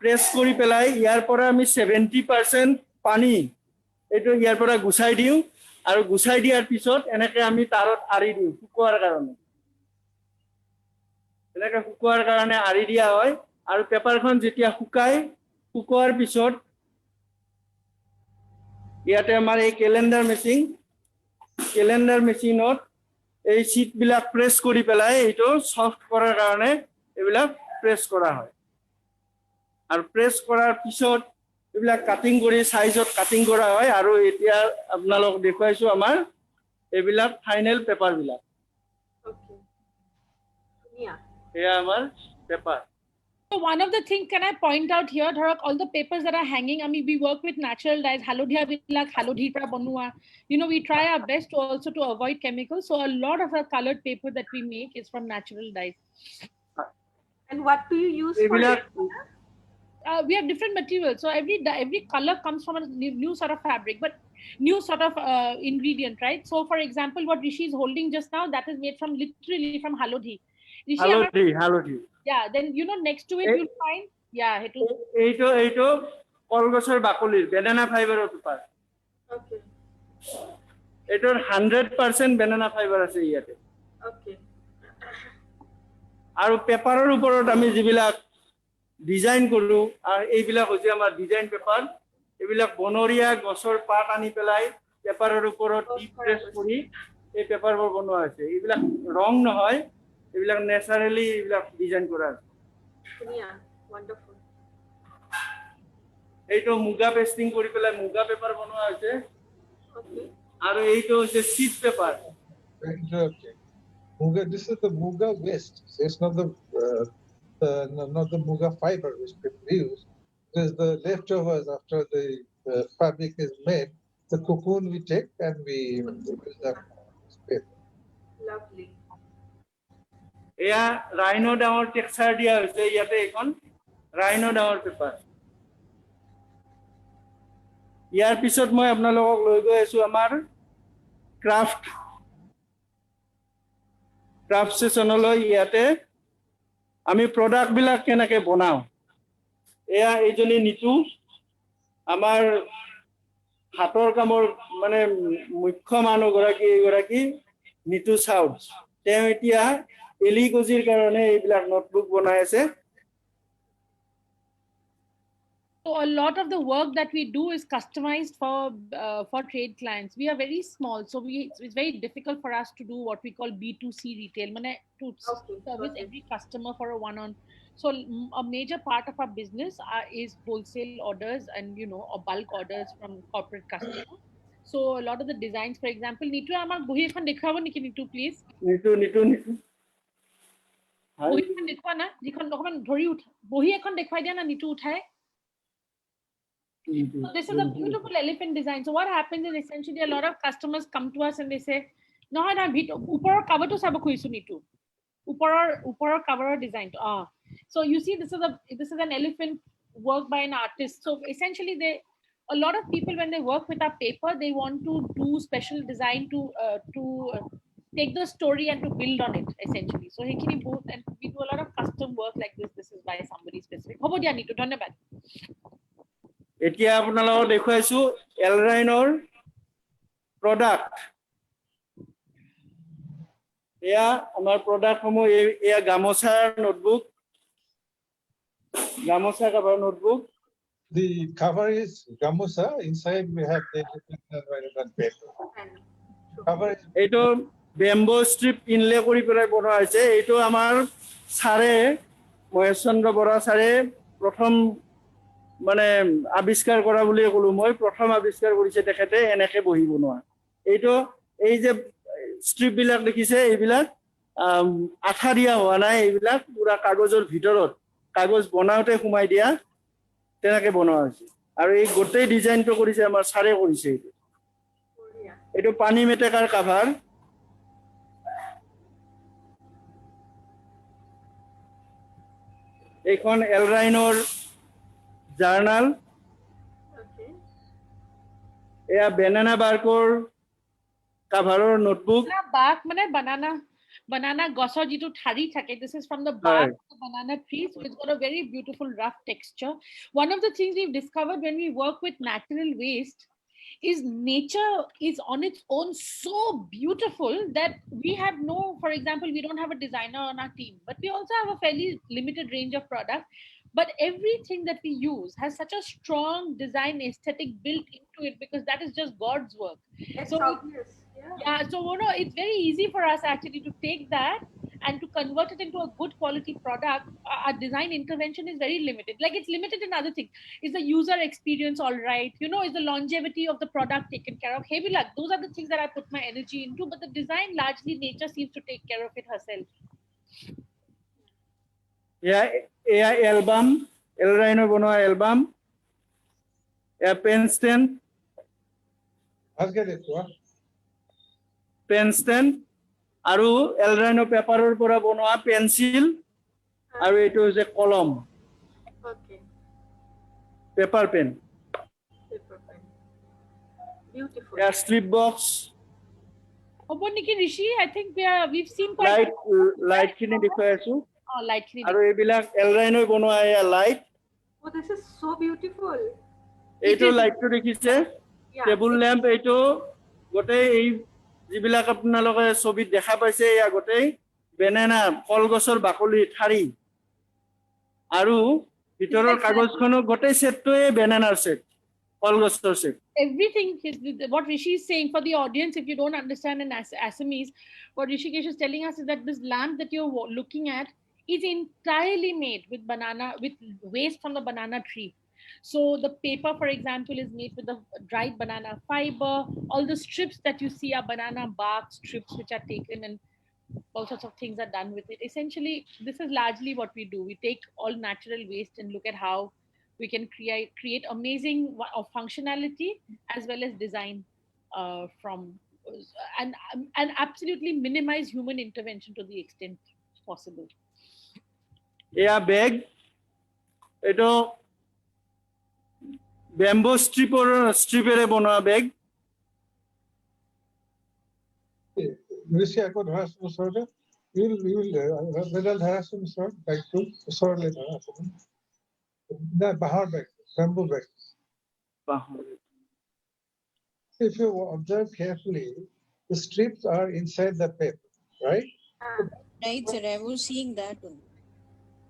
press কৰি পেলাই ইয়াৰ পৰা আমি 70% পানী এইটো ইয়াৰ পৰা গুচাই দিওঁ, আৰু গুচাই দিয়াৰ পিছত এনেকে আমি তাৰত আৰি দিওঁ শুকোৱাৰ কাৰণে। এনেকে শুকোৱাৰ কাৰণে আৰি দিয়া হয়, আৰু পেপাৰখন যেতিয়া শুকোৱাৰ পিছত ইয়াতে আমাৰ এই কেলেণ্ডাৰ মেচিনত এই শীটবিলাক প্ৰেছ কৰি পেলাই এইটো সফট কৰাৰ কাৰণে এইবিলাক প্ৰেছ কৰা হয়। আৰু প্ৰেছ কৰাৰ পিছত এইবিলাক কাটিং কৰি সাইজত কাটিং কৰা হয়, আৰু এতিয়া আপোনালোক দেখুৱাইছো আমাৰ এইবিলাক ফাইনেল পেপাৰবিলাক। Okay. Yeah. এয়া আমাৰ paper. So one of the things, can I point out here, Dharak, all the papers that are hanging, I mean, we work with natural dyes, halodhia bilak, halodhi pra banua. You know, we try our best to also to avoid chemicals. So a lot of our colored paper that we make is from natural dyes. And what do you use for it? We have different materials. So every color comes from a new sort of fabric, but new sort of ingredient, right? So for example, what Rishi is holding just now, that is made from literally from halodhi. Halodhi. Yeah, then you know next to it you'll find, yeah, এইটো কলগছৰ বাকলিৰ banana ফাইবাৰৰ paper. Okay. এইটোৰ 100% banana fibre আছে ইয়াতে। Okay. আৰু পেপাৰৰ ওপৰত আমি যিবিলাক ডিজাইন কৰো, আৰু এইবিলাক হৈছে আমাৰ ডিজাইন পেপাৰ। এইবিলাক বনৰীয়া গছৰ পাত আনি পেলাই পেপাৰৰ ওপৰত প্ৰেছ কৰি এই পেপাৰবোৰ বনোৱা হৈছে। এইবিলাক ৰং নহয়, এইবিলাক নেচাৰেলি এইবিলাক ডিজাইন কৰা আছে। Yeah, wonderful. এইটো মুগা পেস্টিং কৰি পেলাই মুগা পেপাৰ বনোৱা হৈছে। Okay. আৰু এইটো হৈছে sheet paper. Muga, this is the muga waste. It's not not the muga fiber which people use. It is the leftovers after the fabric is made. The cocoon we take and we use that paper. Lovely. এয়া rhino ডাঙৰ texture দিয়া হৈছে ইয়াতে এখন rhino ডাঙৰ paper ইয়াৰ পিছত মই আপোনালোকক লৈ গৈ আছো আমাৰ ক্ৰাফট সেশনলৈ ইয়াতে আমি প্ৰডাক্ট বিলাক কেনেকৈ বনাও এয়া এইজনী নিতু আমাৰ হাতৰ কামৰ মানে মুখ্য মানুহ গৰাকী নিতু সাউথ তেওঁ এতিয়া এলিগজিৰ কাৰণে এইবিলাক নোটবুক বনাই আছে So a lot of the work that we do is customized for trade clients. We are very small, so it's very difficult for us to do what we call B2C retail, to service every customer for a one-on. So a major part of our business is wholesale orders and or bulk orders from corporate customers. So a lot of the designs, for example, Nitu, amak bohi ekhon dekhabo niki Nitu, please. Nitu. Bohi ekhon dekhwa na, jikhon okman dhori utha. Bohi ekhon dekhwai dia na Nitu uthae. So this is a beautiful elephant design. So what happens is essentially a lot of customers come to us and they say, "No, na uporar cover to sab khoisu Nitu. Uporar cover design." So you see, this is an elephant work by an artist. So essentially, a lot of people when they work with our paper, they want to do special design to take the story and to build on it essentially. So hekini both, and we do a lot of custom work like this. This is by somebody specific. Hobo dia Nitu, dhanyabad. এতিয়া আপোনালোকক দেখুৱাইছো এলৰাইনৰ product এয়া আমাৰ product সমূহ এয়া গামোচাৰ notebook gamosa cover notebook The cover is gamusa. Inside we have the elephant paper. Cover is এইটো bamboo strip inlay কৰি পেলাই বনোৱা হৈছে এইটো আমাৰ ছাৰে মহেশ চন্দ্ৰ বৰা ছাৰে প্ৰথম মানে আবিষ্কাৰ কৰা বুলি কলো মই প্ৰথম আবিষ্কাৰ কৰিছে তেখেতে এনেকে বহি বনোৱা এইটো এই যে ষ্ট্ৰিপ বিলাক দেখিছে এইবিলাক আঠা দিয়া হোৱা নাই এইবিলাক পুৰা কাগজৰ ভিতৰত কাগজ বনাওতে সোমাই দিয়া তেনেকে বনোৱা হৈছে আৰু এই গোটেই ডিজাইনটো কৰিছে আমাৰ ছাৰে কৰিছে এইটো পানী মেটেকাৰ কভাৰ এইখন এলৰাইনৰ জাৰ্নাল এয়া বেনানা বাৰ্কৰ কাভাৰৰ নোটবুক bark মানে banana gosor jitu thari thake. This is from the bark of the banana tree, so it's got a very beautiful rough texture. One of the things we've discovered when we work with natural waste is nature is on its own so beautiful that we have for example, we don't have a designer on our team, but we also have a fairly limited range of products. But everything that we use has such a strong design aesthetic built into it because that is just God's work. It's So obvious. so it's very easy for us actually to take that and to convert it into a good quality product. Our design intervention is very limited. Like it's limited in other things. Is the user experience all right? Is the longevity of the product taken care of? Hey, those are the things that I put my energy into. But the design, largely nature seems to take care of it herself. এয়া album এলৰাইনৰ বনোৱা album এয়া pen stand ভালকে দেখুৱা pen stand আৰু এলৰাইনৰ পেপাৰৰ পৰা বনোৱা pencil আৰু এইটো হৈছে কলম পেপাৰ পেন Beautiful. এয়া slip box Hobo niki Rishi, I think we've seen quite light খিনি দেখুৱাই আছো light. আৰু এইবিলাক এলৰাইনৰ বনোৱা এয়া light Oh, this is so beautiful. এইটো লাইটটো দেখিছে টেবুল লেম্প এইটো গোটেই এই যিবিলাক আপোনালোকে ছবিত দেখা পাইছে এয়া গোটেই বেনানা কলগছৰ বাকলি ঠাৰি আৰু ভিতৰৰ কাগজখনো গোটেই সেটটোৱে বেনানাৰ সেট কলগছৰ set Everything is what Rishi is saying for the audience. If you don't understand in Assamese, what Rishikesh is telling us is that this lamp that you're looking at is entirely made with waste from the banana tree. So the paper, for example, is made with the dried banana fiber. All the strips that you see are banana bark strips which are taken and all sorts of things are done with it. Essentially, this is largely what we do. We take all natural waste and look at how we can create amazing of functionality as well as design from and absolutely minimize human intervention to the extent possible. এয়া বেগ এইটো bamboo স্ট্রিপেৰে বনোৱা বেগ ঋষি আকৌ ধৰাচোন ওচৰতে বেডাল ধৰাচোন ওচৰত বেগটো ওচৰলৈ ধৰাচোন বাঁহৰ bag bamboo bag if you observe carefully the strips are inside the paper right Right, sir. I was seeing that one.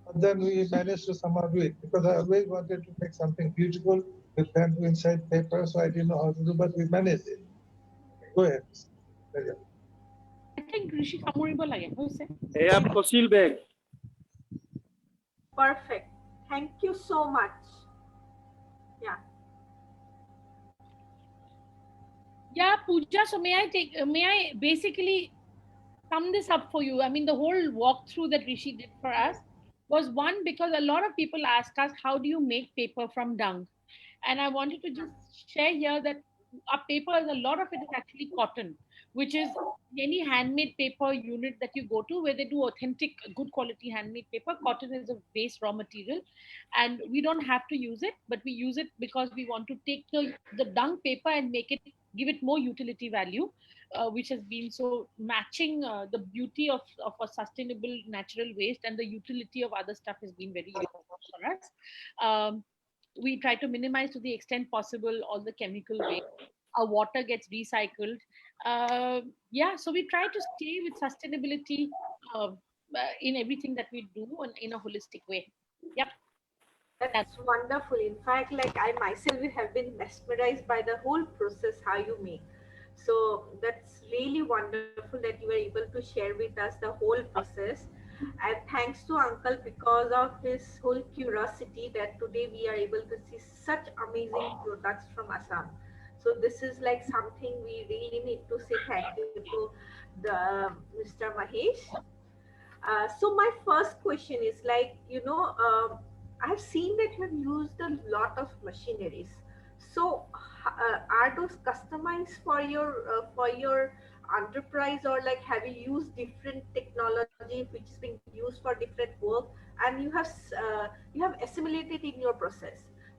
But then we managed to somehow do it because I always wanted to make something beautiful with bamboo inside paper, so I didn't know how to do, but we managed it. Go ahead. I think Rishi Kamuribo lage hoise. এয়া fossil beg Perfect. Thank you so much. Yeah. Yeah, Pooja. So may I basically sum this up for you? I mean, the whole walkthrough that Rishi did for us was one, because a lot of people ask us, how do you make paper from dung? And I wanted to just share here that our paper, a lot of it is actually cotton, which is any handmade paper unit that you go to where they do authentic, good quality handmade paper. Cotton is a base raw material, and we don't have to use it, but we use it because we want to take the dung paper and give it more utility value, which has been so matching the beauty of a sustainable natural waste, and the utility of other stuff has been very important for us. We try to minimize to the extent possible all the chemical waste. Our water gets recycled. Yeah, so we try to stay with sustainability in everything that we do and in a holistic way. Yep. That's wonderful. In fact, like I myself have been mesmerized by the whole process, how you make. So that's really wonderful that you were able to share with us the whole process. And thanks to Uncle because of his whole curiosity that today we are able to see such amazing products from Assam. So this is like something we really need to say thank you to the Mr. Mahesh. So my first question is like, I've seen that you have used a lot of machineries. So are those customized for your enterprise, or like have you used different technology which is being used for different work, and you have assimilated in your process?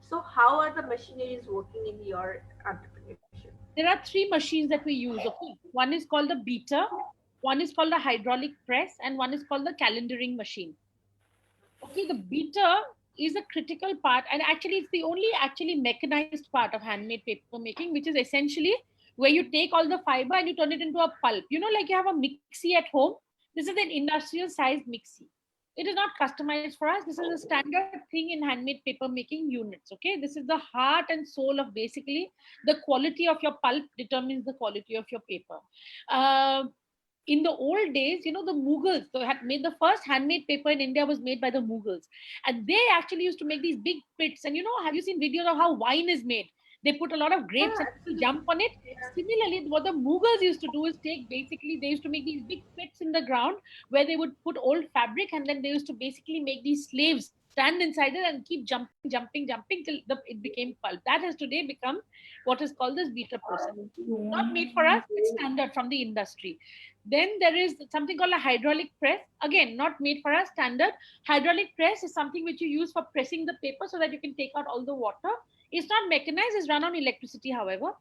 So how are the machineries working in your entrepreneurship? There are 3 machines that we use. Okay, one is called the beater, one is called the hydraulic press, and one is called the calendering machine. Okay, the beater is a critical part, and actually it's the only actually mechanized part of handmade paper making, which is essentially where you take all the fiber and you turn it into a pulp. Like you have a mixie at home. This is an industrial sized mixie. It is not customized for us. This is a standard thing in handmade paper making units. Okay, this is the heart and soul of basically the quality of your pulp determines the quality of your paper. In the old days, the Mughals had made the first handmade paper in India was made by the Mughals. And they actually used to make these big pits. And have you seen videos of how wine is made? They put a lot of grapes and people jump on it. Yeah. Similarly, what the Mughals used to do is they used to make these big pits in the ground where they would put old fabric, and then they used to basically make these slaves stand inside it and keep jumping till it became pulp. That has today become what is called this beater process. Not made for us, it's standard from the industry. Then there is something called a hydraulic press. Again, not made for us, standard. Hydraulic press is something which you use for pressing the paper so that you can take out all the water. It's not mechanized, it's run on electricity, however.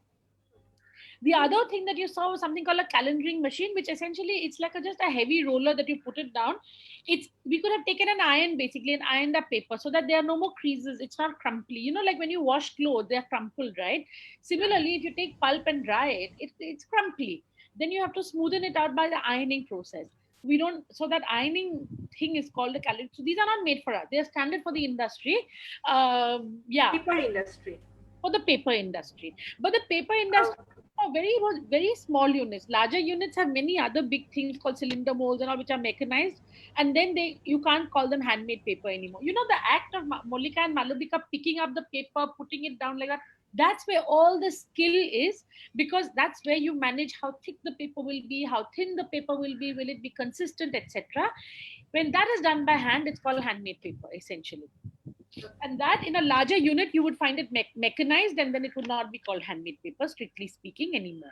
The other thing that you saw was something called a calendering machine, which essentially it's like just a heavy roller that you put it down. We could have taken an iron basically and ironed the paper so that there are no more creases. It's not crumply. Like when you wash clothes, they're crumpled, right? Similarly, if you take pulp and dry it, it's crumply. Then you have to smoothen it out by the ironing process. So that ironing thing is called a calendar. So these are not made for us. They're standard for the industry. Paper industry. For the paper industry. But the paper industry are very small units. Larger units have many other big things called cylinder molds and all, which are mechanized. And then you can't call them handmade paper anymore. The act of Mollika and Malavika picking up the paper, putting it down like that, That's where all the skill is, because that's where you manage how thick the paper will be, how thin the paper will be, will it be consistent, etc. When that is done by hand, it's called handmade paper essentially. And that in a larger unit you would find it mechanized, and then it would not be called handmade paper strictly speaking anymore.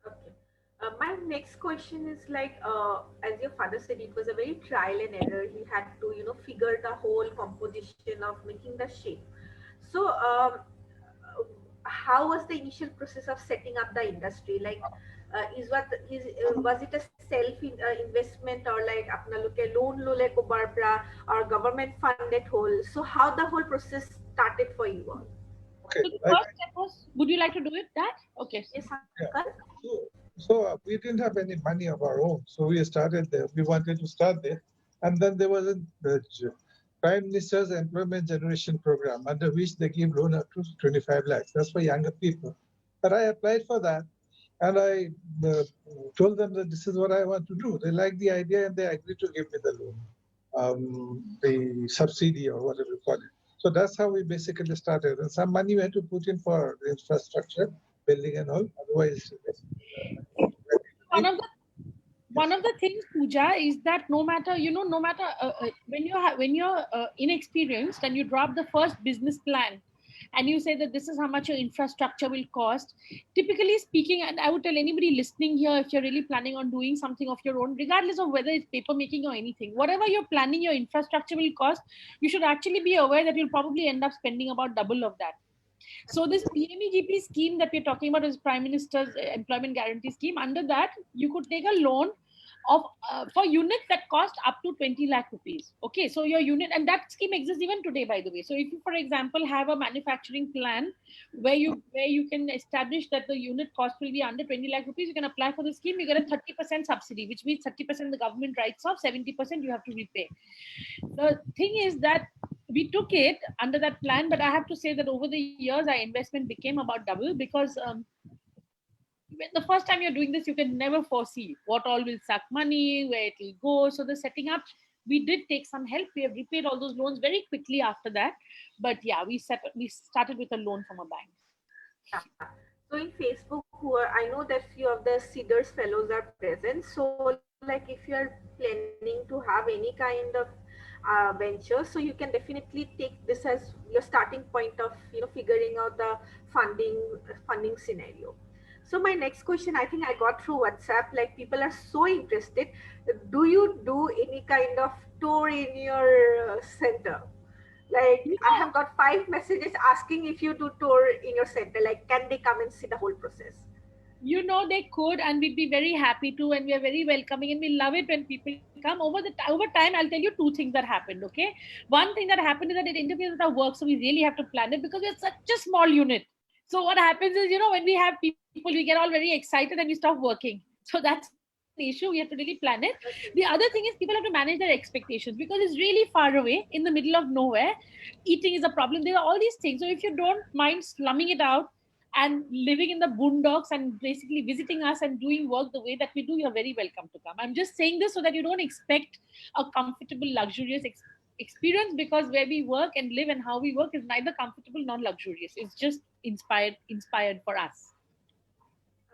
Okay. My next question is like, as your father said, it was a very trial and error. He had to, figure the whole composition of making the shape. So, how was the initial process of setting up the industry? Like, was it a self investment, or like apna loke loan lole ko barbara, or government funded whole? So, how the whole process started for you all? Okay. So the first step was, would you like to do it? That okay? Yes, Yeah. Uncle? So we didn't have any money of our own. So we started there. We wanted to start there. And then there was the Prime Minister's Employment Generation Program, under which they give loan up to 25 lakhs. That's for younger people. But I applied for that. And I told them that this is what I want to do. They liked the idea and they agreed to give me the loan, the subsidy or whatever you call it. So that's how we basically started. And some money we had to put in for the infrastructure, building and all. Otherwise, one of the things, Pooja, is that no matter when you're inexperienced and you drop the first business plan and you say that this is how much your infrastructure will cost, typically speaking, and I would tell anybody listening here, if you're really planning on doing something of your own, regardless of whether it's paper making or anything, whatever you're planning your infrastructure will cost, you should actually be aware that you'll probably end up spending about double of that. So this PMEGP scheme that we're talking about is Prime Minister's Employment Guarantee Scheme. Under that, you could take a loan of for units that cost up to 20 lakh rupees. Okay, so your unit, and that scheme exists even today, by the way. So if you, for example, have a manufacturing plan where you can establish that the unit cost will be under 20 lakh rupees, you can apply for the scheme. You get a 30% subsidy, which means 30% the government writes off, 70% you have to repay. The thing is that we took it under that plan, but I have to say that over the years, our investment became about double, because when the first time you're doing this, you can never foresee what all will suck money, where it will go. So the setting up, we did take some help. We have repaid all those loans very quickly after that. But yeah, we started with a loan from a bank. Yeah. So in Facebook, I know that few of the Cedars fellows are present. So like if you are planning to have any kind of venture, so you can definitely take this as your starting point of figuring out the funding scenario. So my next question, I think I got through WhatsApp. Like people are so interested. Do you do any kind of tour in your center? Like I have got 5 messages asking if you do tour in your center. Like can they come and see the whole process? They could, and we'd be very happy to, and we are very welcoming, and we love it when people come. Over time, I'll tell you 2 things that happened. Okay, one thing that happened is that it interferes with our work, so we really have to plan it because we're such a small unit. So what happens is, when we have people, we get all very excited and we stop working. So that's the issue. We have to really plan it. The other thing is people have to manage their expectations, because it's really far away in the middle of nowhere. Eating is a problem. There are all these things. So if you don't mind slumming it out and living in the boondocks and basically visiting us and doing work the way that we do, you're very welcome to come. I'm just saying this so that you don't expect a comfortable, luxurious experience, because where we work and live and how we work is neither comfortable nor luxurious. It's just inspired for us.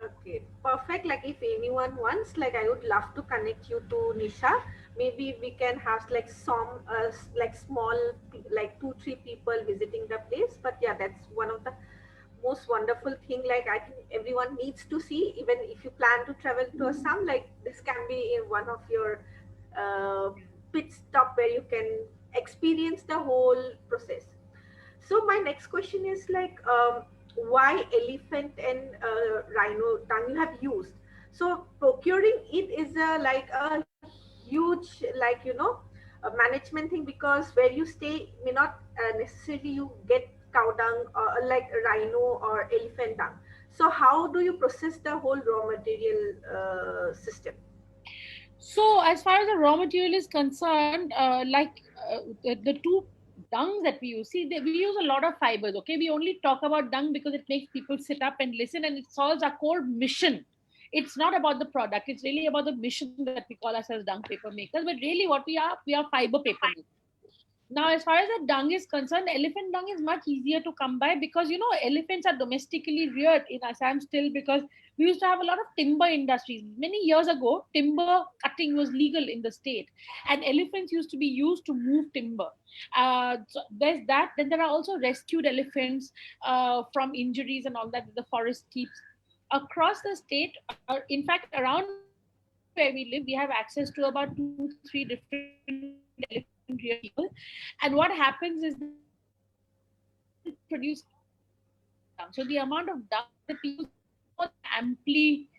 Okay, perfect. Like if anyone wants, like I would love to connect you to Nisha. Maybe we can have like some like small, like 2-3 people visiting the place. But yeah, that's one of the most wonderful thing. Like I think everyone needs to see. Even if you plan to travel to Assam, like this can be in one of your pit stop where you can experience the whole process. So my next question is like, why elephant and rhino dung you have used? So procuring it is like a huge, like a management thing, because where you stay may not necessarily you get cow dung or like rhino or elephant dung. So how do you process the whole raw material system? So as far as the raw material is concerned, the 2 dung that we use, we use a lot of fibers. Okay, we only talk about dung because it makes people sit up and listen, and it solves our core mission. It's not about the product. It's really about the mission that we call ourselves dung paper makers. But really what we are fiber paper makers. Now, as far as the dung is concerned, elephant dung is much easier to come by because, you know, elephants are domestically reared in Assam still because we used to have a lot of timber industries. Many years ago, timber cutting was legal in the state and elephants used to be used to move timber. So there's that. Then there are also rescued elephants from injuries and all that the forest keeps. Across the state, in fact, around where we live, we have access to about 2-3 different elephant rear people. And what happens is produce dung. So the amount of dung that we use is amply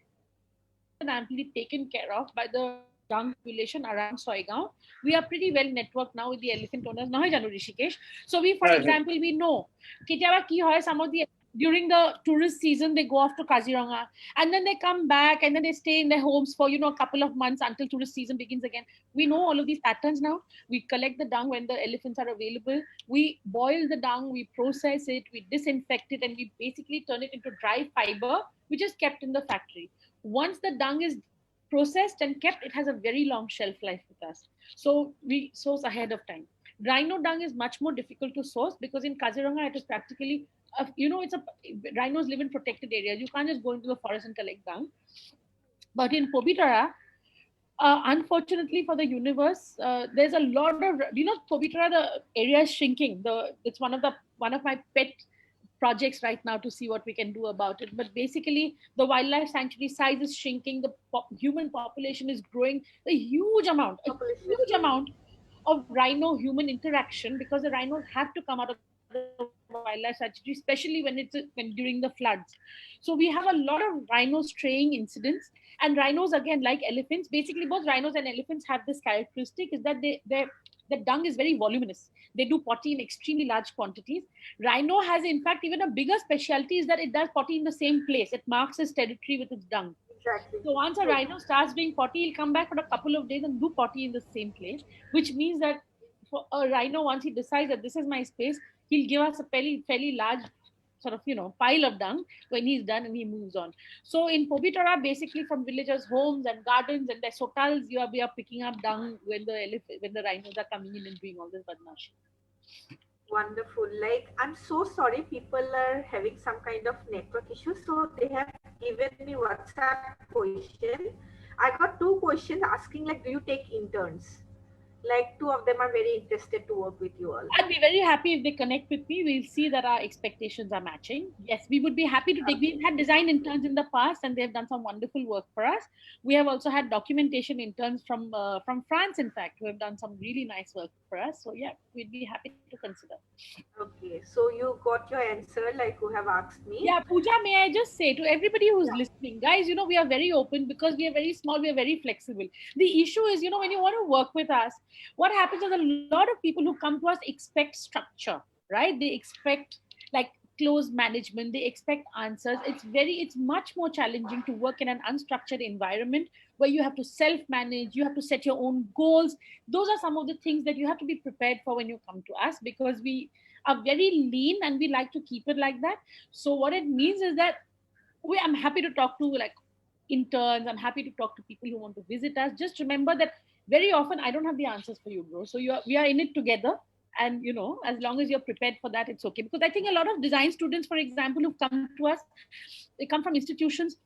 taken care of by the dung population around Soigaon. We are pretty well networked now with the elephant owners. Nahoy jano Rishikesh. So we, for example, we know Kitiaba ki hoy some of the during the tourist season, they go off to Kaziranga and then they come back and then they stay in their homes for, you know, a couple of months until tourist season begins again. We know all of these patterns now. We collect the dung when the elephants are available. We boil the dung, we process it, we disinfect it, and we basically turn it into dry fiber, which is kept in the factory. Once the dung is processed and kept, it has a very long shelf life with us. So we source ahead of time. Rhino dung is much more difficult to source because in Kaziranga, it is practically you know, rhinos live in protected areas. You can't just go into the forest and collect dung. But in Pobitara, unfortunately for the universe, there's a lot of, you know, Pobitara, the area is shrinking. It's one of my pet projects right now to see what we can do about it. But basically, the wildlife sanctuary size is shrinking. The human population is growing. A huge amount of rhino-human interaction because the rhinos have to come out of the wildlife sanctuary, especially when during the floods. So we have a lot of rhino straying incidents. And rhinos, again, like elephants, basically both rhinos and elephants have this characteristic is that the dung is very voluminous. They do potty in extremely large quantities. Rhino has, in fact, even a bigger specialty is that it does potty in the same place. It marks its territory with its dung. Exactly. So once a rhino starts doing potty, he'll come back for a couple of days and do potty in the same place, which means that for a rhino, once he decides that this is my space, he'll give us a fairly large sort of, you know, pile of dung when he's done and he moves on. So in Pobitara, basically from villagers' homes and gardens and their sotals, we are picking up dung when the rhinos are coming in and doing all this badmashi. Wonderful. Like, I'm so sorry people are having some kind of network issue. So they have given me WhatsApp question. I got 2 questions asking like, do you take interns? Like 2 of them are very interested to work with you all. I'd be very happy if they connect with me. We'll see that our expectations are matching. Yes, we would be happy to take. We've had design interns in the past and they've done some wonderful work for us. We have also had documentation interns from France, in fact, who have done some really nice work for us. So yeah, we'd be happy to consider. Okay, so you got your answer like who have asked me. Yeah, Pooja, may I just say to everybody who's listening, guys, you know, we are very open because we are very small, we are very flexible. The issue is, you know, when you want to work with us, what happens is a lot of people who come to us expect structure, right? They expect like close management, they expect answers. It's much more challenging to work in an unstructured environment where you have to self-manage, you have to set your own goals. Those are some of the things that you have to be prepared for when you come to us because we are very lean and we like to keep it like that. So what it means is that I'm happy to talk to like interns, I'm happy to talk to people who want to visit us. Just remember that very often I don't have the answers for you, bro. So we are in it together. And, you know, as long as you're prepared for that, it's okay. Because I think a lot of design students, for example, who come to us, they come from institutions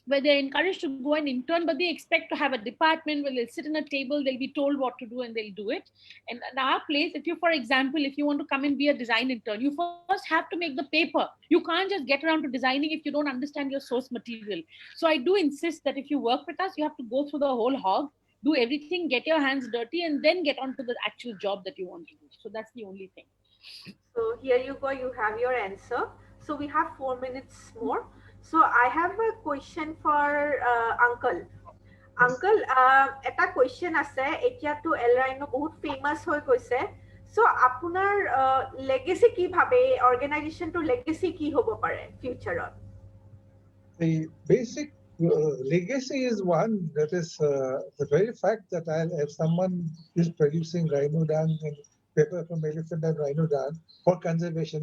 where they're encouraged to go and intern, but they expect to have a department where they'll sit in a table, they'll be told what to do and they'll do it. And in our place, if you, for example, if you want to come and be a design intern, you first have to make the paper. You can't just get around to designing if you don't understand your source material. So I do insist that if you work with us, you have to go through the whole hog, do everything, get your hands dirty, and then get on to the actual job that you want to do. So that's the only thing. So here you go, you have your answer. So we have 4 minutes more. So I have a question for Uncle. Uncle, eta question ase, etia to Elrhino bahut famous hoy koise. So apunar legacy ki bhabe, organization to legacy ki hobo pare future? The basic legacy is one that is the very fact that if someone is producing rhino dung and paper from elephant and rhino dung for conservation,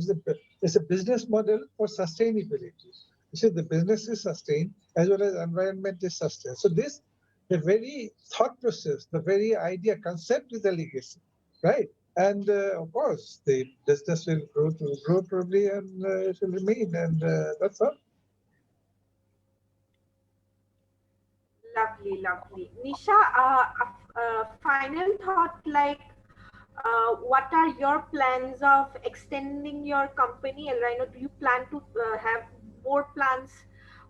it's a business model for sustainability. You see, the business is sustained as well as environment is sustained. So the very thought process, the very idea, concept is a legacy, right? And of course, the business will grow probably, and it will remain, and that's all. Lovely, lovely. Nisha, final thought, like, what are your plans of extending your company, El Rhino? Do you plan to have more plans,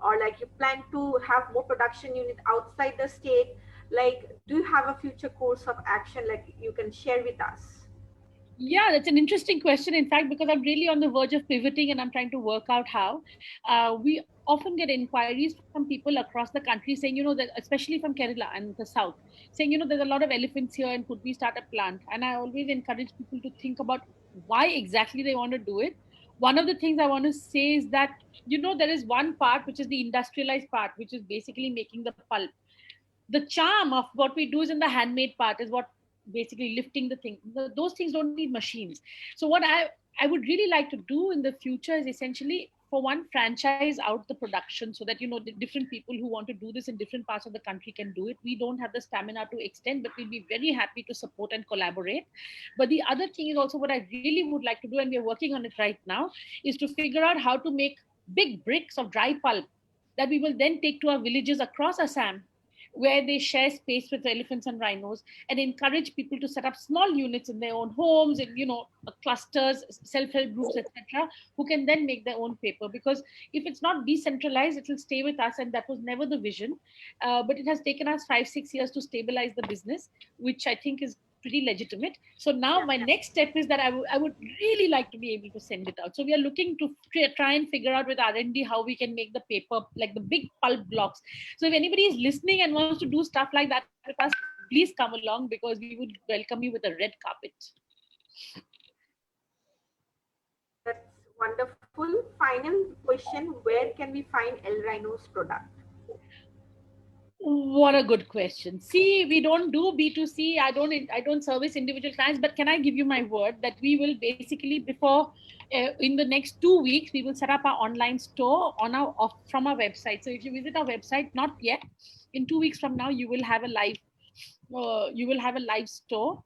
or like you plan to have more production unit outside the state? Like, do you have a future course of action like you can share with us? Yeah, that's an interesting question, in fact, because I'm really on the verge of pivoting and I'm trying to work out how. We often get inquiries from people across the country saying, that especially from Kerala and the south, saying, there's a lot of elephants here and could we start a plant? And I always encourage people to think about why exactly they want to do it. One of the things I want to say is that, there is one part which is the industrialized part, which is basically making the pulp. The charm of what we do is in the handmade part, is what basically lifting the thing. Those things don't need machines. So what I would really like to do in the future is essentially, for one, franchise out the production so that the different people who want to do this in different parts of the country can do it. We don't have the stamina to extend, but we'll be very happy to support and collaborate. But the other thing is also, what I really would like to do, and we're working on it right now, is to figure out how to make big bricks of dry pulp that we will then take to our villages across Assam, where they share space with elephants and rhinos, and encourage people to set up small units in their own homes, in clusters, self-help groups, etc., who can then make their own paper. Because if it's not decentralized, it will stay with us, and that was never the vision. But it has taken us 5-6 years to stabilize the business, which I think is pretty legitimate. So now my next step is that I would really like to be able to send it out. So we are looking to try and figure out with R&D how we can make the paper, like the big pulp blocks. So if anybody is listening and wants to do stuff like that with us, please come along, because we would welcome you with a red carpet. That's wonderful. Final question, where can we find El Rhino's product? What a good question. See, we don't do B2C. I don't service individual clients, but can I give you my word that we will basically, in the next 2 weeks, we will set up our online store from our website. So if you visit our website, not yet, in 2 weeks from now, you will have a live store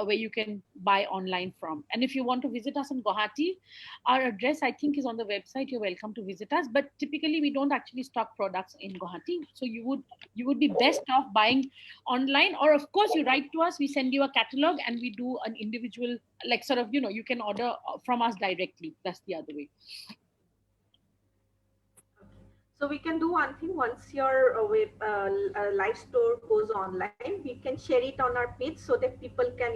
where you can buy online from. And if you want to visit us in Guwahati, our address, I think, is on the website. You're welcome to visit us. But typically, we don't actually stock products in Guwahati. So you would be best off buying online. Or, of course, you write to us. We send you a catalog and we do an individual, like sort of, you can order from us directly. That's the other way. So we can do one thing. Once your live store goes online, we can share it on our page so that people can,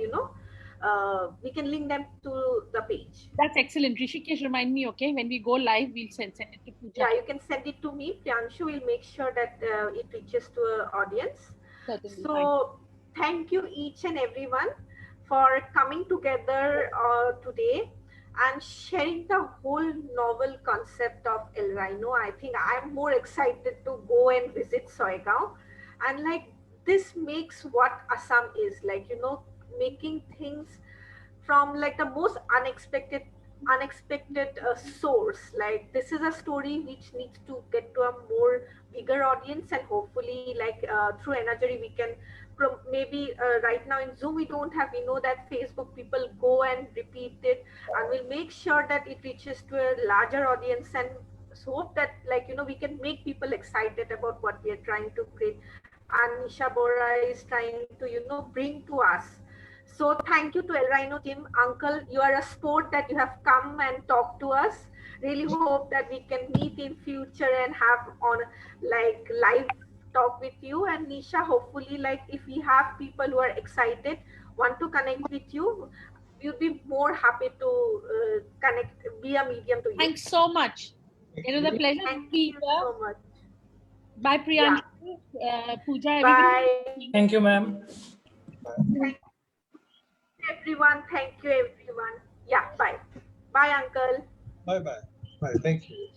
we can link them to the page. That's excellent. Rishikesh, remind me, okay? When we go live, we'll send it to Pooja. Yeah, you can send it to me. Priyanshu will make sure that it reaches to our audience. Certainly. So thank you each and everyone for coming together today and sharing the whole novel concept of El Rhino. I think I'm more excited to go and visit Soigaon. And like, this makes what Assam is, like, making things from like the most unexpected source. Like, this is a story which needs to get to a more bigger audience, and hopefully like through Enajari we can maybe right now in Zoom we don't have, we know that Facebook people go and repeat it, and we'll make sure that it reaches to a larger audience, and so hope that like we can make people excited about what we are trying to create, and Nisha Bora is trying to bring to us. So thank you to El Rhino team. Uncle, you are a sport that you have come and talked to us. Really hope that we can meet in future and have on like live talk with you. And Nisha, hopefully like if we have people who are excited, want to connect with you, we'll be more happy to connect, be a medium to you. Thanks so much. It was a pleasure to be here. So much. Bye, Priyanshu, Pooja, Bye. Thank you, ma'am. Everyone, thank you everyone. Yeah, bye. Bye, Uncle. Bye bye. Bye. Thank you.